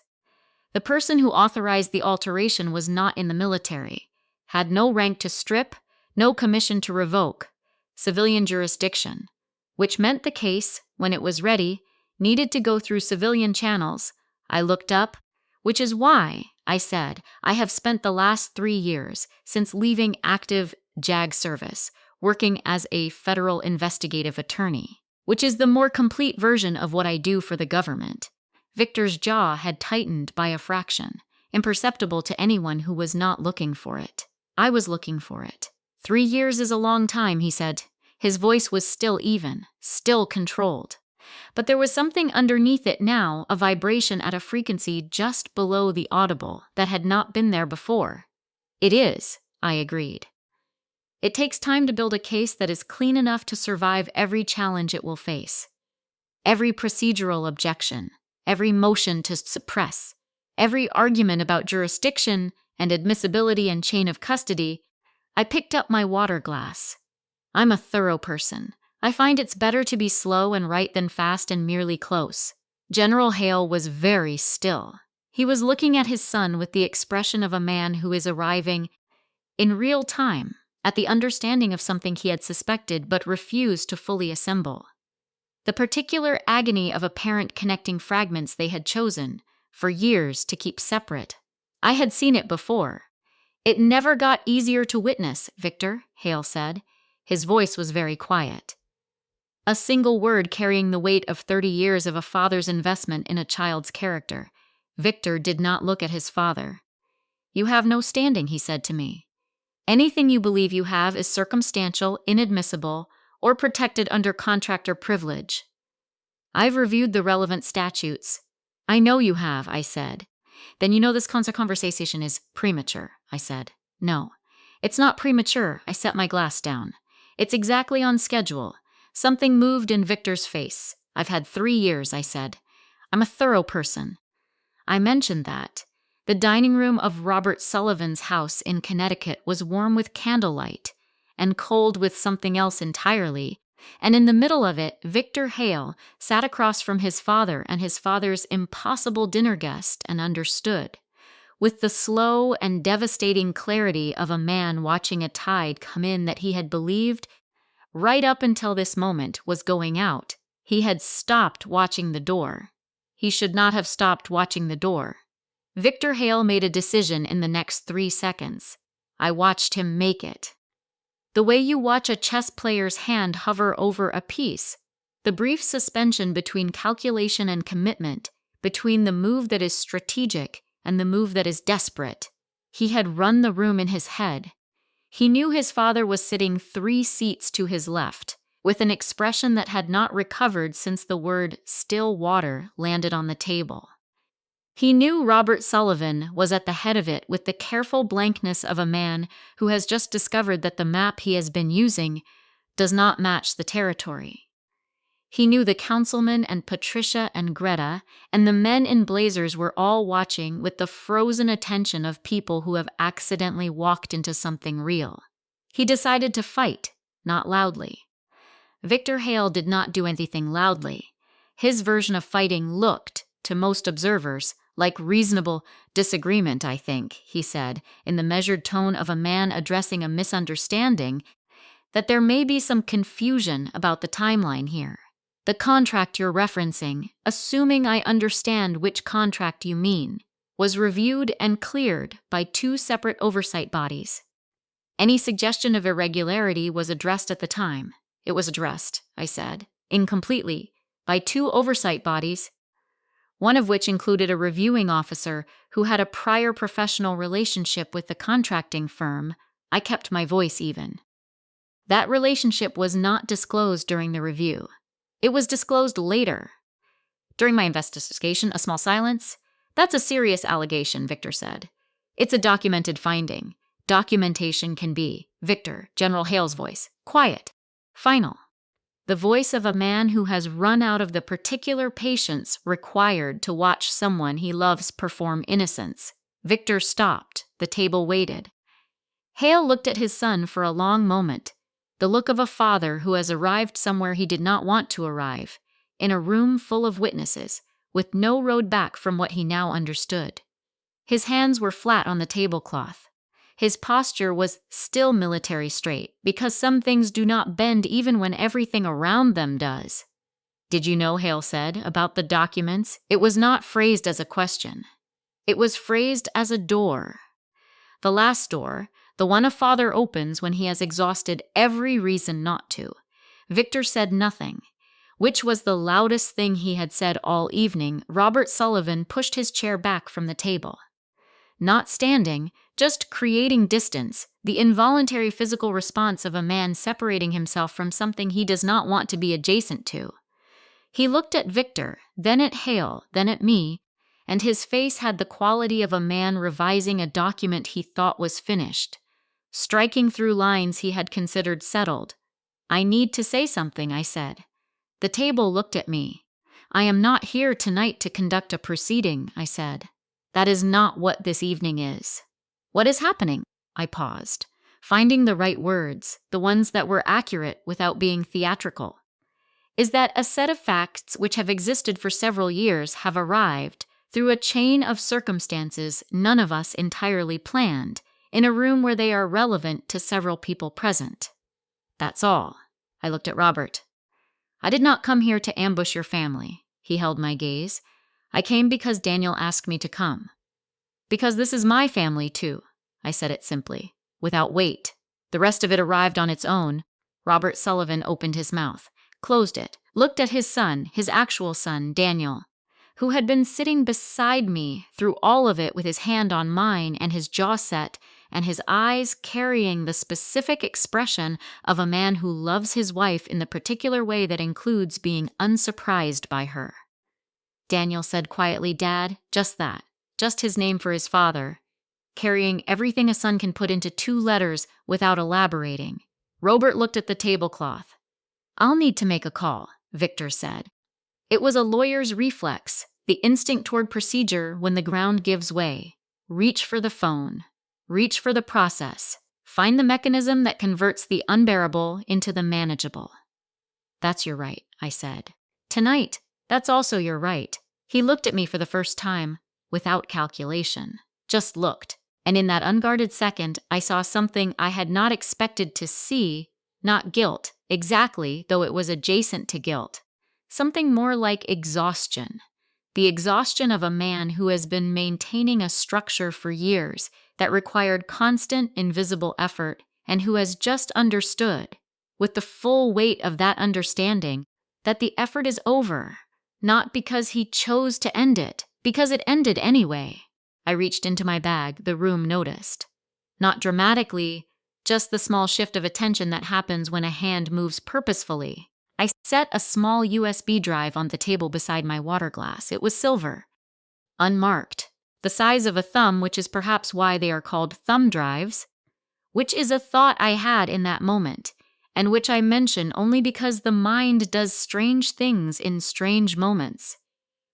The person who authorized the alteration was not in the military, had no rank to strip, no commission to revoke, civilian jurisdiction, which meant the case, when it was ready, needed to go through civilian channels. I looked up, which is why, I said, I have spent the last 3 years, since leaving active JAG service, working as a federal investigative attorney, which is the more complete version of what I do for the government. Victor's jaw had tightened by a fraction, imperceptible to anyone who was not looking for it. I was looking for it. 3 years is a long time, he said. His voice was still even, still controlled. But there was something underneath it now, a vibration at a frequency just below the audible that had not been there before. It is, I agreed. It takes time to build a case that is clean enough to survive every challenge it will face. Every procedural objection, every motion to suppress, every argument about jurisdiction and admissibility and chain of custody. I picked up my water glass. I'm a thorough person. I find it's better to be slow and right than fast and merely close. General Hale was very still. He was looking at his son with the expression of a man who is arriving, in real time, at the understanding of something he had suspected but refused to fully assemble. The particular agony of a parent connecting fragments they had chosen, for years, to keep separate. I had seen it before. It never got easier to witness, Victor, Hale said. His voice was very quiet. A single word carrying the weight of 30 years of a father's investment in a child's character. Victor did not look at his father. You have no standing, he said to me. Anything you believe you have is circumstantial, inadmissible, or protected under contractor privilege. I've reviewed the relevant statutes. I know you have, I said. Then you know this conversation is premature, I said. No, it's not premature, I set my glass down. It's exactly on schedule. Something moved in Victor's face. I've had 3 years, I said. I'm a thorough person. I mentioned that. The dining room of Robert Sullivan's house in Connecticut was warm with candlelight and cold with something else entirely, and in the middle of it, Victor Hale sat across from his father and his father's impossible dinner guest and understood, with the slow and devastating clarity of a man watching a tide come in that he had believed, right up until this moment, was going out. He had stopped watching the door. He should not have stopped watching the door. Victor Hale made a decision in the next 3 seconds. I watched him make it. The way you watch a chess player's hand hover over a piece, the brief suspension between calculation and commitment, between the move that is strategic and the move that is desperate. He had run the room in his head. He knew his father was sitting 3 seats to his left, with an expression that had not recovered since the word still water landed on the table. He knew Robert Sullivan was at the head of it with the careful blankness of a man who has just discovered that the map he has been using does not match the territory. He knew the councilman and Patricia and Greta and the men in blazers were all watching with the frozen attention of people who have accidentally walked into something real. He decided to fight, not loudly. Victor Hale did not do anything loudly. His version of fighting looked, to most observers, like reasonable disagreement, I think, he said, in the measured tone of a man addressing a misunderstanding, that there may be some confusion about the timeline here. The contract you're referencing, assuming I understand which contract you mean. was reviewed and cleared by two separate oversight bodies. Any suggestion of irregularity was addressed at the time. It was addressed, I said, incompletely, by two oversight bodies, one of which included a reviewing officer who had a prior professional relationship with the contracting firm. I kept my voice even. That relationship was not disclosed during the review. It was disclosed later. During my investigation, a small silence. That's a serious allegation, Victor said. It's a documented finding. Documentation can be, Victor, General Hale's voice, quiet, final. The voice of a man who has run out of the particular patience required to watch someone he loves perform innocence. Victor stopped. The table waited. Hale looked at his son for a long moment, the look of a father who has arrived somewhere he did not want to arrive, in a room full of witnesses, with no road back from what he now understood. His hands were flat on the tablecloth. His posture was still military straight, because some things do not bend even when everything around them does. Did you know, Hale said, about the documents? It was not phrased as a question. It was phrased as a door. The last door, the one a father opens when he has exhausted every reason not to. Victor said nothing, which was the loudest thing he had said all evening. Robert Sullivan pushed his chair back from the table. Not standing, just creating distance, the involuntary physical response of a man separating himself from something he does not want to be adjacent to. He looked at Victor, then at Hale, then at me, and his face had the quality of a man revising a document he thought was finished, striking through lines he had considered settled. I need to say something, I said. The table looked at me. I am not here tonight to conduct a proceeding, I said. That is not what this evening is. What is happening? I paused, finding the right words, the ones that were accurate without being theatrical. Is that a set of facts which have existed for several years have arrived, through a chain of circumstances none of us entirely planned, in a room where they are relevant to several people present. That's all. I looked at Robert. I did not come here to ambush your family. He held my gaze. I came because Daniel asked me to come. Because this is my family, too. I said it simply, without weight. The rest of it arrived on its own. Robert Sullivan opened his mouth, closed it, looked at his son, his actual son, Daniel, who had been sitting beside me through all of it with his hand on mine and his jaw set, and his eyes carrying the specific expression of a man who loves his wife in the particular way that includes being unsurprised by her. Daniel said quietly, Dad, just that, just his name for his father, carrying everything a son can put into 2 letters without elaborating. Robert looked at the tablecloth. I'll need to make a call, Victor said. It was a lawyer's reflex, the instinct toward procedure when the ground gives way. Reach for the phone. Reach for the process. Find the mechanism that converts the unbearable into the manageable. That's your right, I said. Tonight, that's also your right. He looked at me for the first time, without calculation. Just looked, and in that unguarded second, I saw something I had not expected to see, not guilt, exactly, though it was adjacent to guilt. Something more like exhaustion. The exhaustion of a man who has been maintaining a structure for years that required constant, invisible effort, and who has just understood, with the full weight of that understanding, that the effort is over, not because he chose to end it, because it ended anyway. I reached into my bag, the room noticed. Not dramatically, just the small shift of attention that happens when a hand moves purposefully. I set a small USB drive on the table beside my water glass. It was silver, unmarked, the size of a thumb, which is perhaps why they are called thumb drives, which is a thought I had in that moment, and which I mention only because the mind does strange things in strange moments.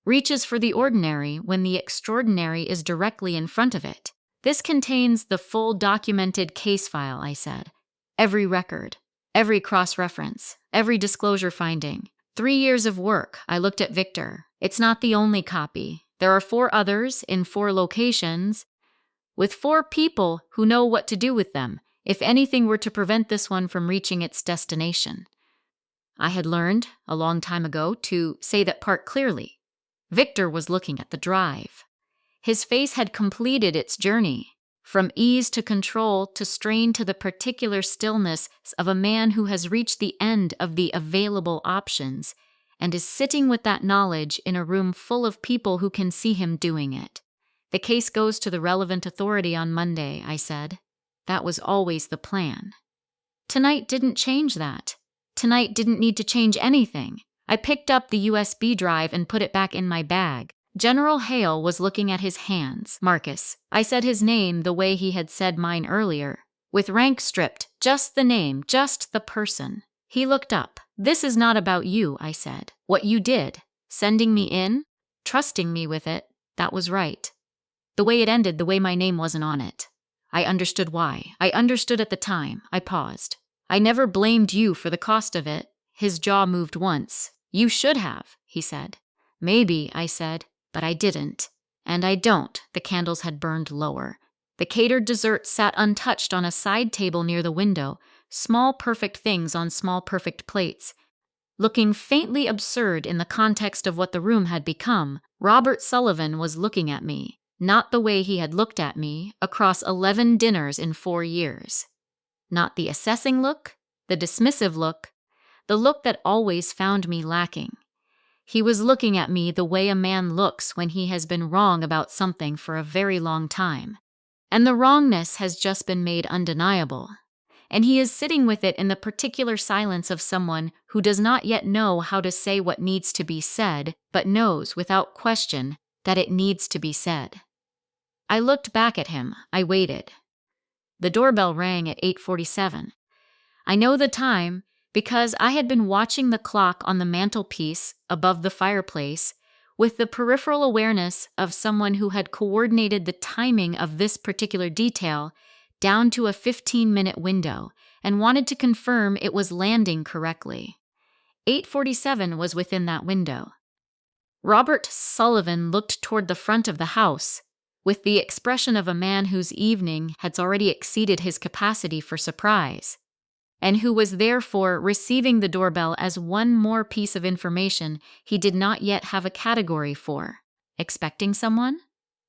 Reaches for the ordinary when the extraordinary is directly in front of it. This contains the full documented case file, I said. Every record, every cross-reference, every disclosure finding. 3 years of work. I looked at Victor. It's not the only copy. There are 4 others in 4 locations, with 4 people who know what to do with them, if anything were to prevent this one from reaching its destination. I had learned, a long time ago, to say that part clearly. Victor was looking at the drive. His face had completed its journey, from ease to control to strain to the particular stillness of a man who has reached the end of the available options and is sitting with that knowledge in a room full of people who can see him doing it. The case goes to the relevant authority on Monday, I said. That was always the plan. Tonight didn't change that. Tonight didn't need to change anything. I picked up the USB drive and put it back in my bag. General Hale was looking at his hands. Marcus. I said his name the way he had said mine earlier. With rank stripped, just the name, just the person. He looked up. This is not about you, I said. What you did, sending me in, trusting me with it, that was right. The way it ended, the way my name wasn't on it. I understood why. I understood at the time. I paused. I never blamed you for the cost of it. His jaw moved once. You should have, he said. Maybe, I said, but I didn't. And I don't. The candles had burned lower. The catered dessert sat untouched on a side table near the window, small perfect things on small perfect plates. Looking faintly absurd in the context of what the room had become, Robert Sullivan was looking at me, not the way he had looked at me across 11 dinners in 4 years. Not the assessing look, the dismissive look, the look that always found me lacking. He was looking at me the way a man looks when he has been wrong about something for a very long time. And the wrongness has just been made undeniable. And he is sitting with it in the particular silence of someone who does not yet know how to say what needs to be said, but knows without question that it needs to be said. I looked back at him. I waited. The doorbell rang at 8:47. I know the time because I had been watching the clock on the mantelpiece above the fireplace with the peripheral awareness of someone who had coordinated the timing of this particular detail down to a 15-minute window and wanted to confirm it was landing correctly. 8:47 was within that window. Robert Sullivan looked toward the front of the house with the expression of a man whose evening has already exceeded his capacity for surprise, and who was therefore receiving the doorbell as one more piece of information he did not yet have a category for. Expecting someone?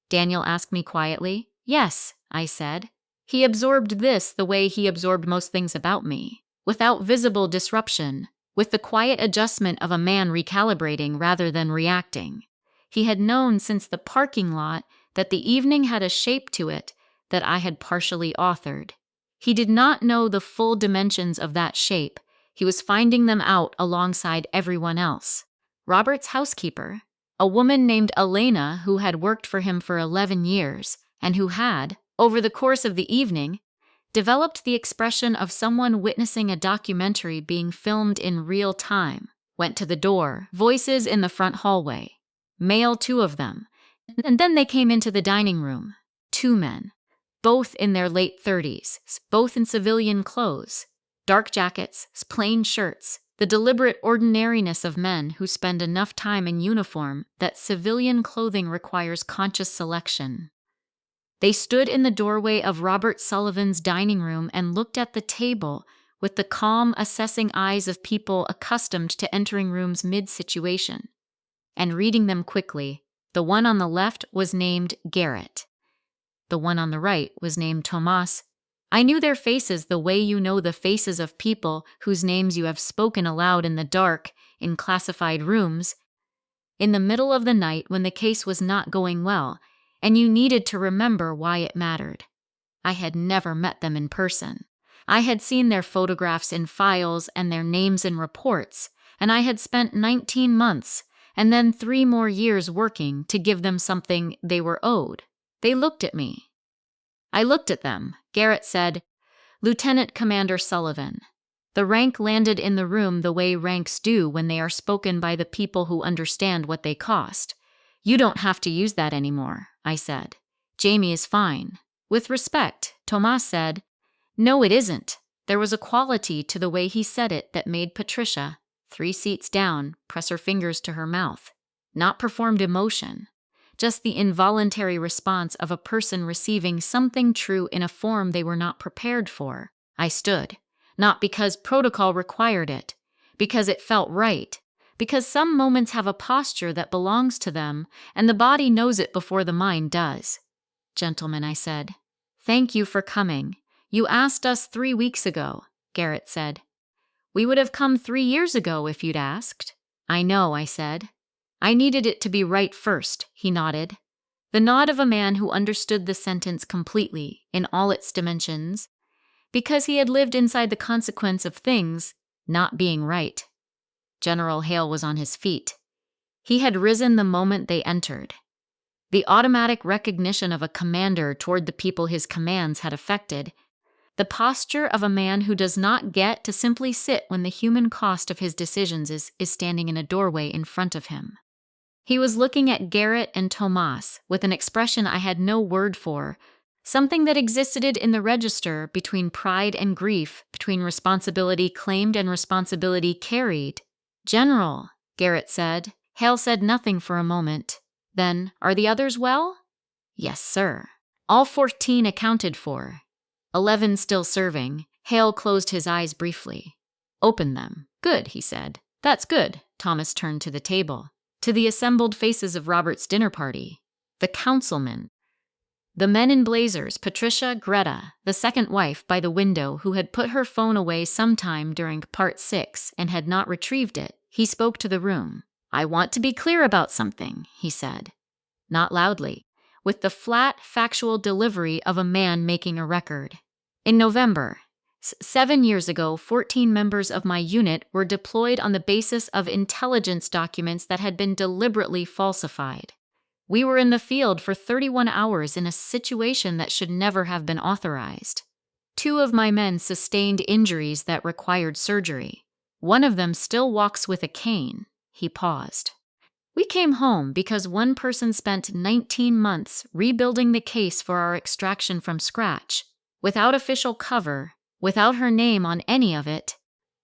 Daniel asked me quietly. Yes, I said. He absorbed this the way he absorbed most things about me, without visible disruption, with the quiet adjustment of a man recalibrating rather than reacting. He had known since the parking lot that the evening had a shape to it that I had partially authored. He did not know the full dimensions of that shape. He was finding them out alongside everyone else. Robert's housekeeper, a woman named Elena who had worked for him for 11 years, and who had, over the course of the evening, developed the expression of someone witnessing a documentary being filmed in real time, went to the door, voices in the front hallway. Male, 2 of them. And then they came into the dining room. 2 men. Both in their late 30s, both in civilian clothes, dark jackets, plain shirts, the deliberate ordinariness of men who spend enough time in uniform that civilian clothing requires conscious selection. They stood in the doorway of Robert Sullivan's dining room and looked at the table with the calm, assessing eyes of people accustomed to entering rooms mid-situation. And reading them quickly, the one on the left was named Garrett. The one on the right was named Tomas. I knew their faces the way you know the faces of people whose names you have spoken aloud in the dark, in classified rooms, in the middle of the night when the case was not going well, and you needed to remember why it mattered. I had never met them in person. I had seen their photographs in files and their names in reports, and I had spent 19 months and then 3 more years working to give them something they were owed. They looked at me. I looked at them. Garrett said, "Lieutenant Commander Sullivan." The rank landed in the room the way ranks do when they are spoken by the people who understand what they cost. "You don't have to use that anymore," I said. "Jamie is fine." With respect, Tomas said, "No, it isn't." There was a quality to the way he said it that made Patricia, 3 seats down, press her fingers to her mouth. Not performed emotion. Just the involuntary response of a person receiving something true in a form they were not prepared for. I stood, not because protocol required it, because it felt right, Because some moments have a posture that belongs to them, and the body knows it before the mind does. Gentlemen, I said. Thank you for coming. You asked us 3 weeks ago, Garrett said. We would have come 3 years ago if you'd asked. I know, I said. I needed it to be right first, he nodded. The nod of a man who understood the sentence completely, in all its dimensions, because he had lived inside the consequence of things not being right. General Hale was on his feet. He had risen the moment they entered. The automatic recognition of a commander toward the people his commands had affected, the posture of a man who does not get to simply sit when the human cost of his decisions is standing in a doorway in front of him. He was looking at Garrett and Tomas with an expression I had no word for, something that existed in the register between pride and grief, between responsibility claimed and responsibility carried. General, Garrett said. Hale said nothing for a moment. Then, are the others well? Yes, sir. All 14 accounted for. 11 still serving. Hale closed his eyes briefly. Open them. Good, he said. That's good. Thomas turned to the table, to the assembled faces of Robert's dinner party. The councilmen. The men in blazers, Patricia, Greta, the second wife by the window who had put her phone away sometime during part 6 and had not retrieved it. He spoke to the room. I want to be clear about something, he said. Not loudly, with the flat, factual delivery of a man making a record. In November, 7 years ago, 14 members of my unit were deployed on the basis of intelligence documents that had been deliberately falsified. We were in the field for 31 hours in a situation that should never have been authorized. 2 of my men sustained injuries that required surgery. One of them still walks with a cane. He paused. We came home because one person spent 19 months rebuilding the case for our extraction from scratch, without official cover, without her name on any of it,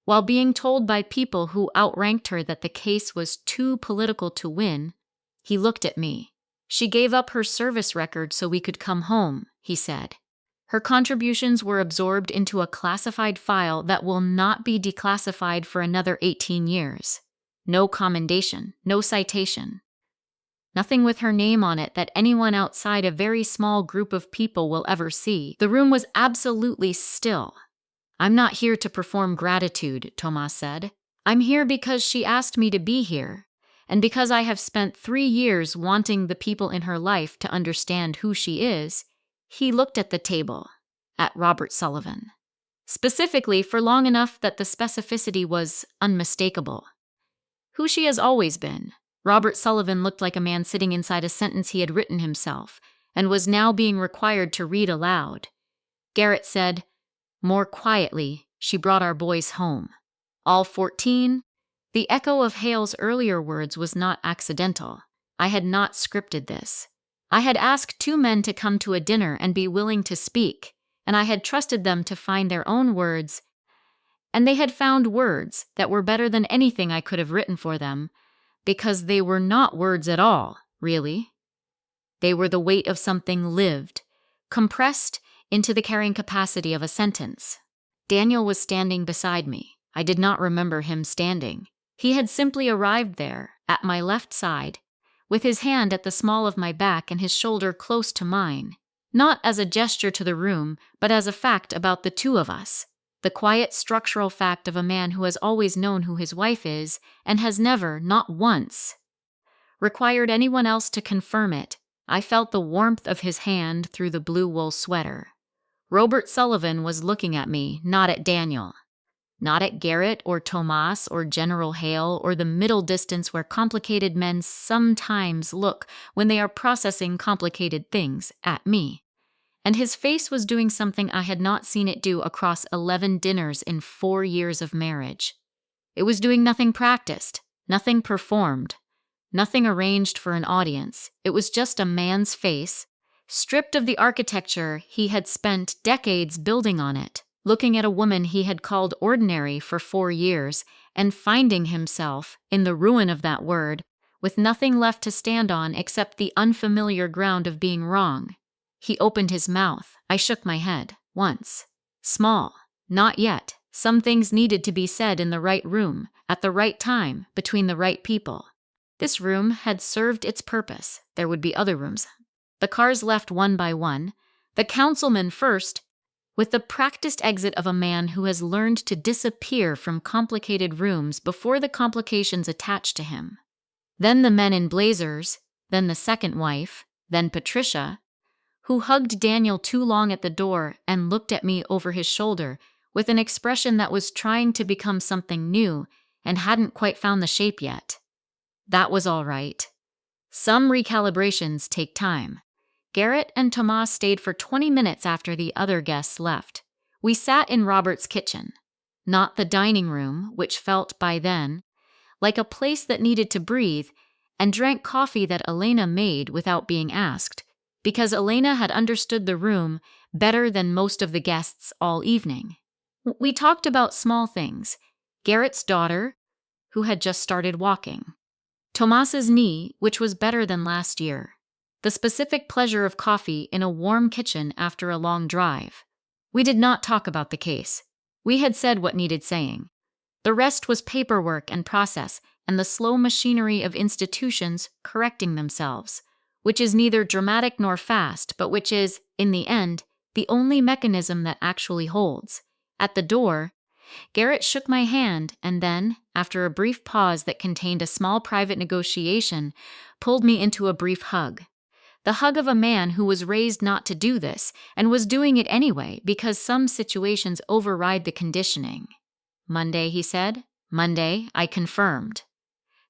while being told by people who outranked her that the case was too political to win. He looked at me. She gave up her service record so we could come home, he said. Her contributions were absorbed into a classified file that will not be declassified for another 18 years. No commendation, no citation. Nothing with her name on it that anyone outside a very small group of people will ever see. The room was absolutely still. I'm not here to perform gratitude, Tomas said. I'm here because she asked me to be here, and because I have spent 3 years wanting the people in her life to understand who she is. He looked at the table, at Robert Sullivan. Specifically for long enough that the specificity was unmistakable. Who she has always been. Robert Sullivan looked like a man sitting inside a sentence he had written himself, and was now being required to read aloud. Garrett said, more quietly, she brought our boys home. All 14? The echo of Hale's earlier words was not accidental. I had not scripted this. I had asked 2 men to come to a dinner and be willing to speak, and I had trusted them to find their own words, and they had found words that were better than anything I could have written for them, because they were not words at all, really. They were the weight of something lived, compressed into the carrying capacity of a sentence. Daniel was standing beside me. I did not remember him standing. He had simply arrived there, at my left side, with his hand at the small of my back and his shoulder close to mine, not as a gesture to the room, but as a fact about the 2 of us. The quiet structural fact of a man who has always known who his wife is and has never, not once, required anyone else to confirm it. I felt the warmth of his hand through the blue wool sweater. Robert Sullivan was looking at me, not at Daniel. Not at Garrett or Tomas or General Hale or the middle distance where complicated men sometimes look when they are processing complicated things, at me. And his face was doing something I had not seen it do across 11 dinners in 4 years of marriage. It was doing nothing practiced, nothing performed, nothing arranged for an audience. It was just a man's face, stripped of the architecture he had spent decades building on it, looking at a woman he had called ordinary for 4 years, and finding himself, in the ruin of that word, with nothing left to stand on except the unfamiliar ground of being wrong. He opened his mouth. I shook my head. Once. Small. Not yet. Some things needed to be said in the right room, at the right time, between the right people. This room had served its purpose. There would be other rooms. The cars left one by one, the councilman first, with the practiced exit of a man who has learned to disappear from complicated rooms before the complications attach to him. Then the men in blazers, then the second wife, then Patricia, who hugged Daniel too long at the door and looked at me over his shoulder with an expression that was trying to become something new and hadn't quite found the shape yet. That was all right. Some recalibrations take time. Garrett and Tomas stayed for 20 minutes after the other guests left. We sat in Robert's kitchen, not the dining room, which felt by then like a place that needed to breathe, and drank coffee that Elena made without being asked, because Elena had understood the room better than most of the guests all evening. We talked about small things: Garrett's daughter, who had just started walking; Tomas's knee, which was better than last year; the specific pleasure of coffee in a warm kitchen after a long drive. We did not talk about the case. We had said what needed saying. The rest was paperwork and process and the slow machinery of institutions correcting themselves, which is neither dramatic nor fast, but which is, in the end, the only mechanism that actually holds. At the door, Garrett shook my hand and then, after a brief pause that contained a small private negotiation, pulled me into a brief hug. The hug of a man who was raised not to do this and was doing it anyway because some situations override the conditioning. Monday, he said. Monday, I confirmed.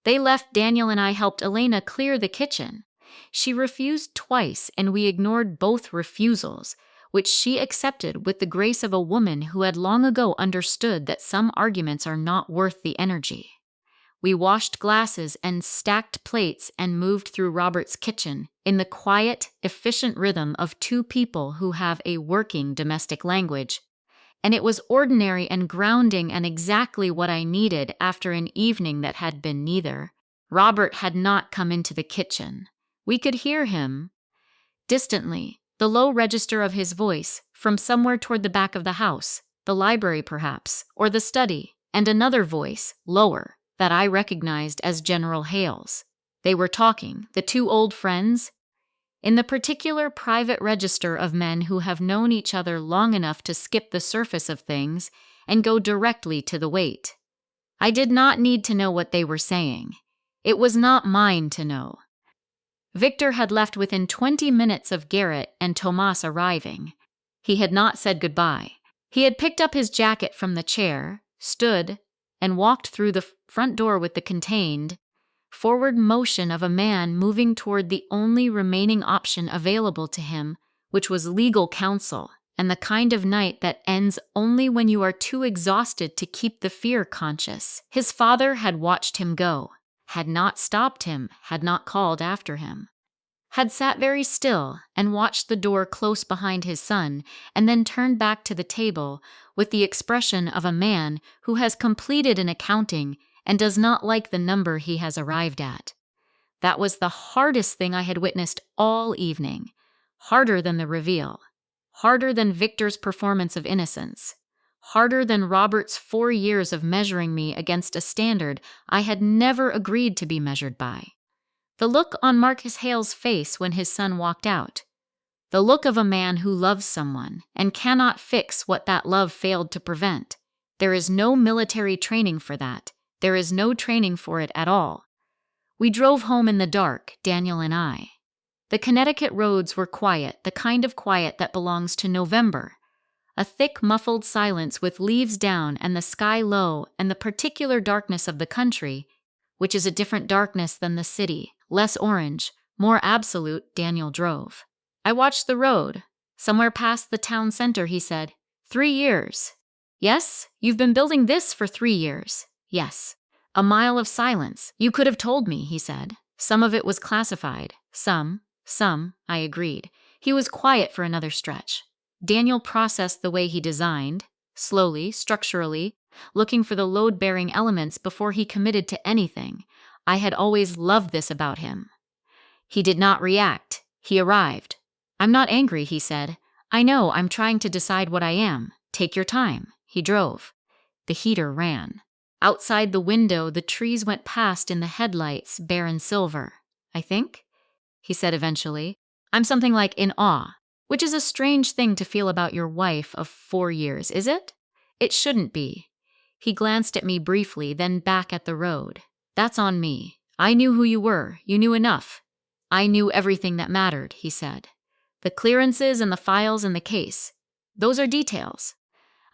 They left. Daniel and I helped Elena clear the kitchen. She refused twice, and we ignored both refusals, which she accepted with the grace of a woman who had long ago understood that some arguments are not worth the energy. We washed glasses and stacked plates and moved through Robert's kitchen in the quiet, efficient rhythm of two people who have a working domestic language. And it was ordinary and grounding and exactly what I needed after an evening that had been neither. Robert had not come into the kitchen. We could hear him, distantly, the low register of his voice, from somewhere toward the back of the house, the library perhaps, or the study, and another voice, lower, that I recognized as General Hale's. They were talking, the two old friends, in the particular private register of men who have known each other long enough to skip the surface of things and go directly to the weight. I did not need to know what they were saying. It was not mine to know. Victor had left within 20 minutes of Garrett and Tomas arriving. He had not said goodbye. He had picked up his jacket from the chair, stood, and walked through the front door with the contained, forward motion of a man moving toward the only remaining option available to him, which was legal counsel, and the kind of night that ends only when you are too exhausted to keep the fear conscious. His father had watched him go, had not stopped him, had not called after him, had sat very still and watched the door close behind his son, and then turned back to the table with the expression of a man who has completed an accounting and does not like the number he has arrived at. That was the hardest thing I had witnessed all evening, harder than the reveal, harder than Victor's performance of innocence, harder than Robert's 4 years of measuring me against a standard I had never agreed to be measured by. The look on Marcus Hale's face when his son walked out, the look of a man who loves someone and cannot fix what that love failed to prevent. There is no military training for that. There is no training for it at all. We drove home in the dark, Daniel and I. The Connecticut roads were quiet, the kind of quiet that belongs to November. A thick, muffled silence with leaves down and the sky low and the particular darkness of the country, which is a different darkness than the city, less orange, more absolute. Daniel drove. I watched the road. Somewhere past the town center, he said, 3 years. Yes, you've been building this for 3 years. Yes. A mile of silence. You could have told me, he said. Some of it was classified. Some, I agreed. He was quiet for another stretch. Daniel processed the way he designed, slowly, structurally, looking for the load-bearing elements before he committed to anything. I had always loved this about him. He did not react. He arrived. I'm not angry, he said. I know, I'm trying to decide what I am. Take your time. He drove. The heater ran. Outside the window, the trees went past in the headlights, bare and silver. "I think," he said eventually, "I'm something like in awe, which is a strange thing to feel about your wife of 4 years, is it? It shouldn't be." He glanced at me briefly, then back at the road. "That's on me. I knew who you were. You knew enough." "I knew everything that mattered," he said. "The clearances and the files and the case. Those are details.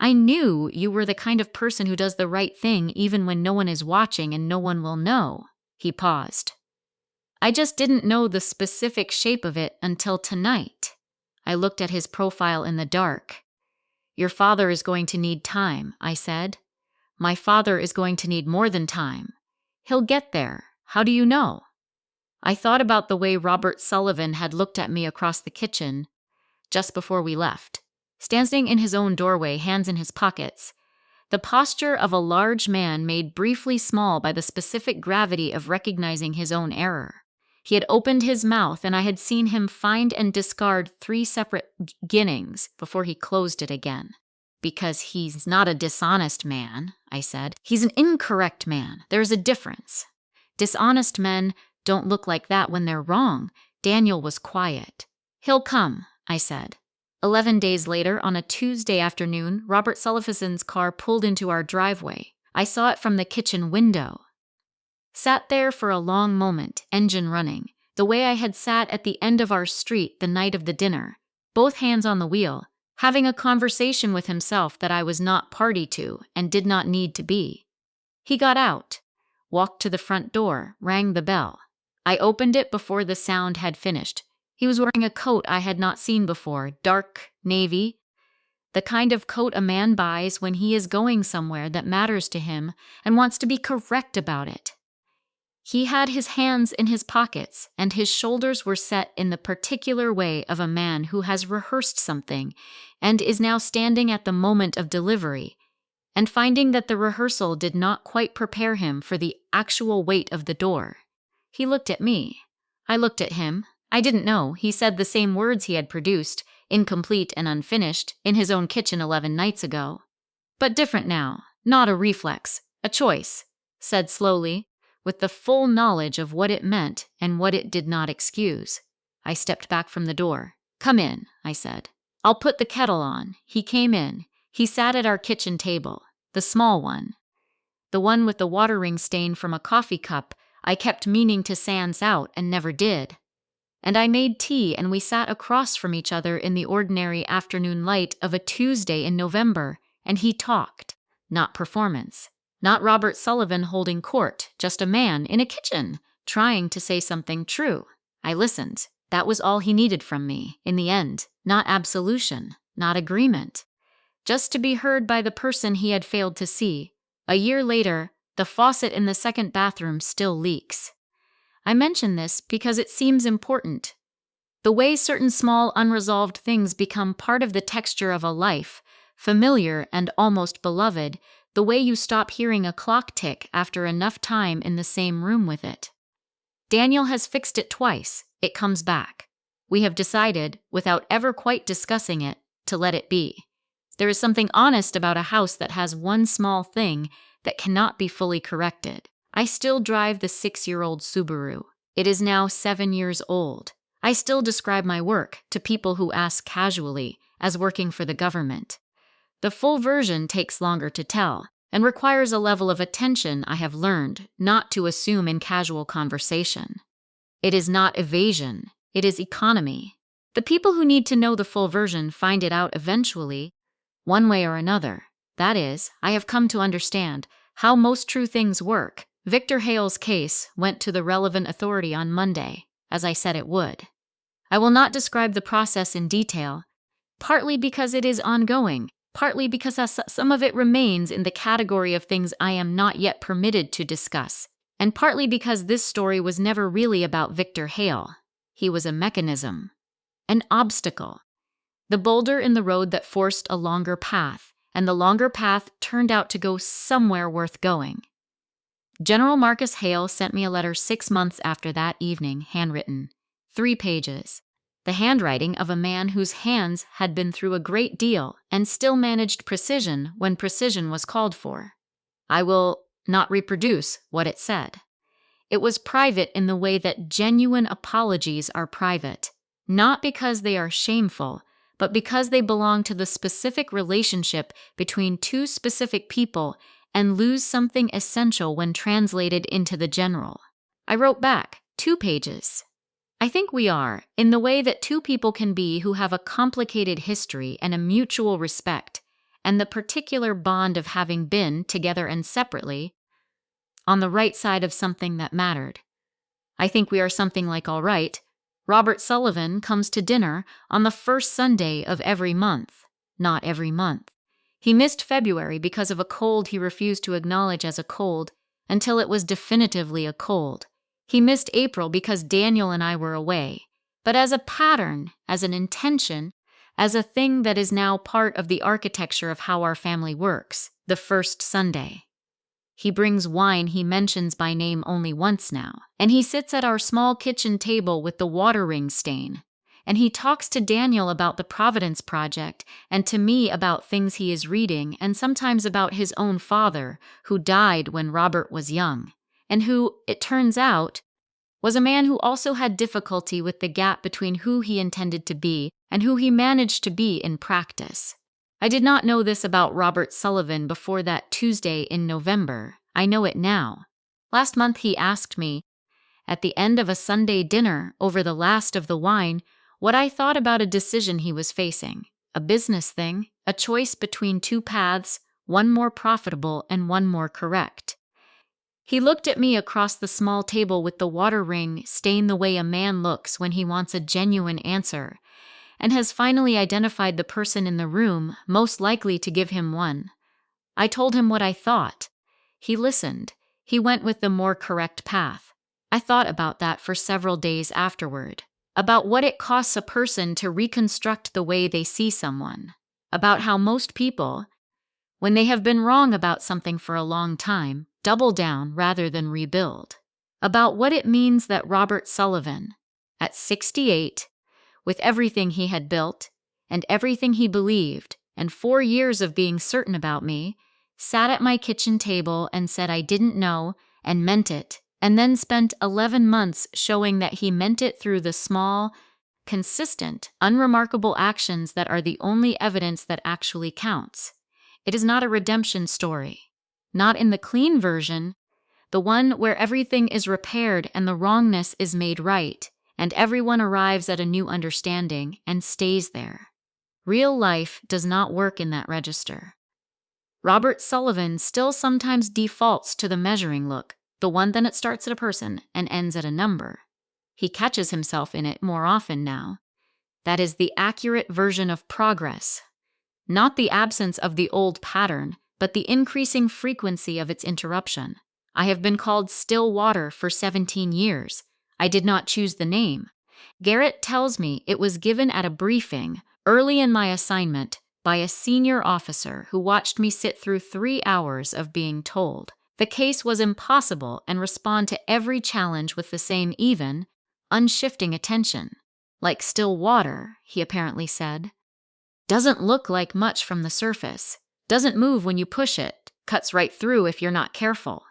I knew you were the kind of person who does the right thing even when no one is watching and no one will know." He paused. "I just didn't know the specific shape of it until tonight." I looked at his profile in the dark. "Your father is going to need time," I said. "My father is going to need more than time. He'll get there. How do you know?" I thought about the way Robert Sullivan had looked at me across the kitchen just before we left, standing in his own doorway, hands in his pockets. The posture of a large man made briefly small by the specific gravity of recognizing his own error. He had opened his mouth, and I had seen him find and discard 3 separate beginnings before he closed it again. "Because he's not a dishonest man," I said. "He's an incorrect man. There's a difference. Dishonest men don't look like that when they're wrong." Daniel was quiet. "He'll come," I said. 11 days later, on a Tuesday afternoon, Robert Sullivan's car pulled into our driveway. I saw it from the kitchen window. Sat there for a long moment, engine running, the way I had sat at the end of our street the night of the dinner, both hands on the wheel, having a conversation with himself that I was not party to and did not need to be. He got out, walked to the front door, rang the bell. I opened it before the sound had finished. He was wearing a coat I had not seen before, dark navy, the kind of coat a man buys when he is going somewhere that matters to him and wants to be correct about it. He had his hands in his pockets, and his shoulders were set in the particular way of a man who has rehearsed something and is now standing at the moment of delivery, and finding that the rehearsal did not quite prepare him for the actual weight of the door. He looked at me. I looked at him. I didn't know. He said the same words he had produced, incomplete and unfinished, in his own kitchen 11 nights ago. But different now. Not a reflex. A choice. Said slowly, with the full knowledge of what it meant and what it did not excuse. I stepped back from the door. "Come in," I said. "I'll put the kettle on." He came in. He sat at our kitchen table, the small one. The one with the water ring stain from a coffee cup I kept meaning to sans out and never did. And I made tea, and we sat across from each other in the ordinary afternoon light of a Tuesday in November, and he talked. Not performance. Not Robert Sullivan holding court, just a man in a kitchen, trying to say something true. I listened. That was all he needed from me, in the end. Not absolution, not agreement. Just to be heard by the person he had failed to see. A year later, the faucet in the second bathroom still leaks. I mention this because it seems important. The way certain small unresolved things become part of the texture of a life, familiar and almost beloved, the way you stop hearing a clock tick after enough time in the same room with it. Daniel has fixed it twice. It comes back. We have decided, without ever quite discussing it, to let it be. There is something honest about a house that has one small thing that cannot be fully corrected. I still drive the 6-year-old Subaru. It is now 7 years old. I still describe my work, to people who ask casually, as working for the government. The full version takes longer to tell, and requires a level of attention I have learned not to assume in casual conversation. It is not evasion, it is economy. The people who need to know the full version find it out eventually, one way or another. That is, I have come to understand how most true things work. Victor Hale's case went to the relevant authority on Monday, as I said it would. I will not describe the process in detail, partly because it is ongoing, partly because some of it remains in the category of things I am not yet permitted to discuss, and partly because this story was never really about Victor Hale. He was a mechanism, an obstacle, the boulder in the road that forced a longer path, and the longer path turned out to go somewhere worth going. General Marcus Hale sent me a letter 6 months after that evening, handwritten, 3 pages. The handwriting of a man whose hands had been through a great deal and still managed precision when precision was called for. I will not reproduce what it said. It was private in the way that genuine apologies are private, not because they are shameful, but because they belong to the specific relationship between two specific people and lose something essential when translated into the general. I wrote back, 2 pages. I think we are, in the way that two people can be who have a complicated history and a mutual respect, and the particular bond of having been, together and separately, on the right side of something that mattered. I think we are something like all right. Robert Sullivan comes to dinner on the first Sunday of every month, not every month. He missed February because of a cold he refused to acknowledge as a cold until it was definitively a cold. He missed April because Daniel and I were away. But as a pattern, as an intention, as a thing that is now part of the architecture of how our family works, the first Sunday. He brings wine he mentions by name only once now, and he sits at our small kitchen table with the water ring stain, and he talks to Daniel about the Providence Project and to me about things he is reading and sometimes about his own father, who died when Robert was young, and who, it turns out, was a man who also had difficulty with the gap between who he intended to be and who he managed to be in practice. I did not know this about Robert Sullivan before that Tuesday in November. I know it now. Last month he asked me, at the end of a Sunday dinner over the last of the wine, what I thought about a decision he was facing. A business thing, a choice between 2 paths, one more profitable and one more correct. He looked at me across the small table with the water ring stained the way a man looks when he wants a genuine answer, and has finally identified the person in the room most likely to give him one. I told him what I thought. He listened. He went with the more correct path. I thought about that for several days afterward, about what it costs a person to reconstruct the way they see someone, about how most people, when they have been wrong about something for a long time, double down rather than rebuild, about what it means that Robert Sullivan, at 68, with everything he had built, and everything he believed, and 4 years of being certain about me, sat at my kitchen table and said I didn't know, and meant it, and then spent 11 months showing that he meant it through the small, consistent, unremarkable actions that are the only evidence that actually counts. It is not a redemption story. Not in the clean version, the one where everything is repaired and the wrongness is made right, and everyone arrives at a new understanding and stays there. Real life does not work in that register. Robert Sullivan still sometimes defaults to the measuring look, the one that starts at a person and ends at a number. He catches himself in it more often now. That is the accurate version of progress, not the absence of the old pattern, but the increasing frequency of its interruption. I have been called still water for 17 years. I did not choose the name. Garrett tells me it was given at a briefing early in my assignment by a senior officer who watched me sit through 3 hours of being told the case was impossible and respond to every challenge with the same even, unshifting attention. Like still water, he apparently said. Doesn't look like much from the surface. Doesn't move when you push it. Cuts right through if you're not careful.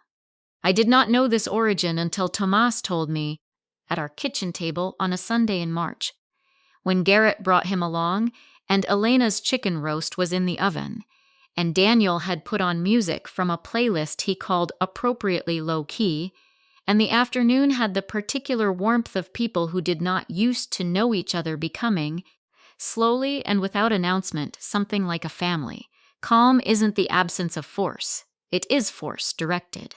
I did not know this origin until Tomas told me at our kitchen table on a Sunday in March, when Garrett brought him along and Elena's chicken roast was in the oven, and Daniel had put on music from a playlist he called appropriately low-key, and the afternoon had the particular warmth of people who did not used to know each other becoming, slowly and without announcement, something like a family. Calm isn't the absence of force. It is force directed.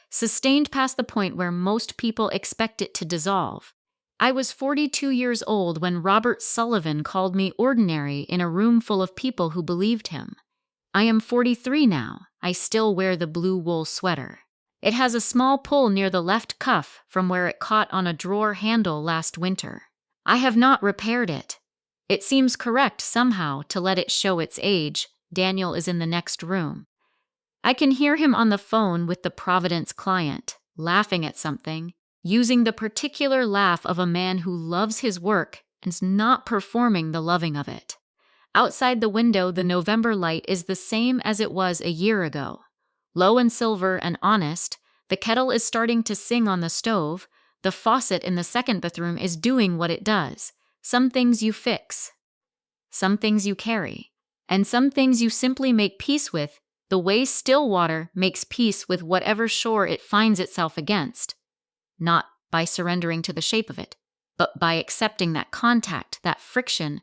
Sustained past the point where most people expect it to dissolve. I was 42 years old when Robert Sullivan called me ordinary in a room full of people who believed him. I am 43 now. I still wear the blue wool sweater. It has a small pull near the left cuff from where it caught on a drawer handle last winter. I have not repaired it. It seems correct somehow to let it show its age. Daniel is in the next room. I can hear him on the phone with the Providence client, laughing at something, using the particular laugh of a man who loves his work and not performing the loving of it. Outside the window, the November light is the same as it was a year ago. Low and silver and honest, the kettle is starting to sing on the stove, the faucet in the second bathroom is doing what it does. Some things you fix, some things you carry, and some things you simply make peace with, the way still water makes peace with whatever shore it finds itself against. Not by surrendering to the shape of it, but by accepting that contact, that friction,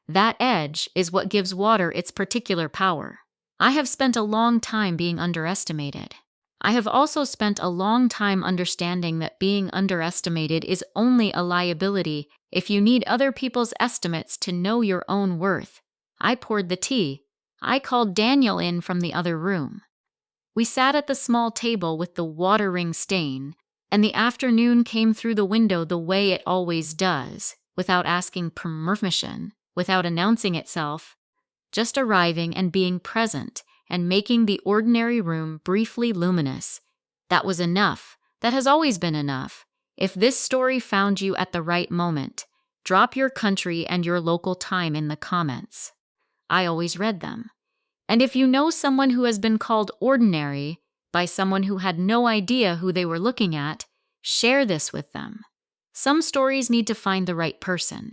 that edge is what gives water its particular power. I have spent a long time being underestimated. I have also spent a long time understanding that being underestimated is only a liability if you need other people's estimates to know your own worth. I poured the tea. I called Daniel in from the other room. We sat at the small table with the water ring stain, and the afternoon came through the window the way it always does, without asking permission, without announcing itself, just arriving and being present and making the ordinary room briefly luminous. That was enough. That has always been enough. If this story found you at the right moment, drop your country and your local time in the comments. I always read them. And if you know someone who has been called ordinary by someone who had no idea who they were looking at, share this with them. Some stories need to find the right person.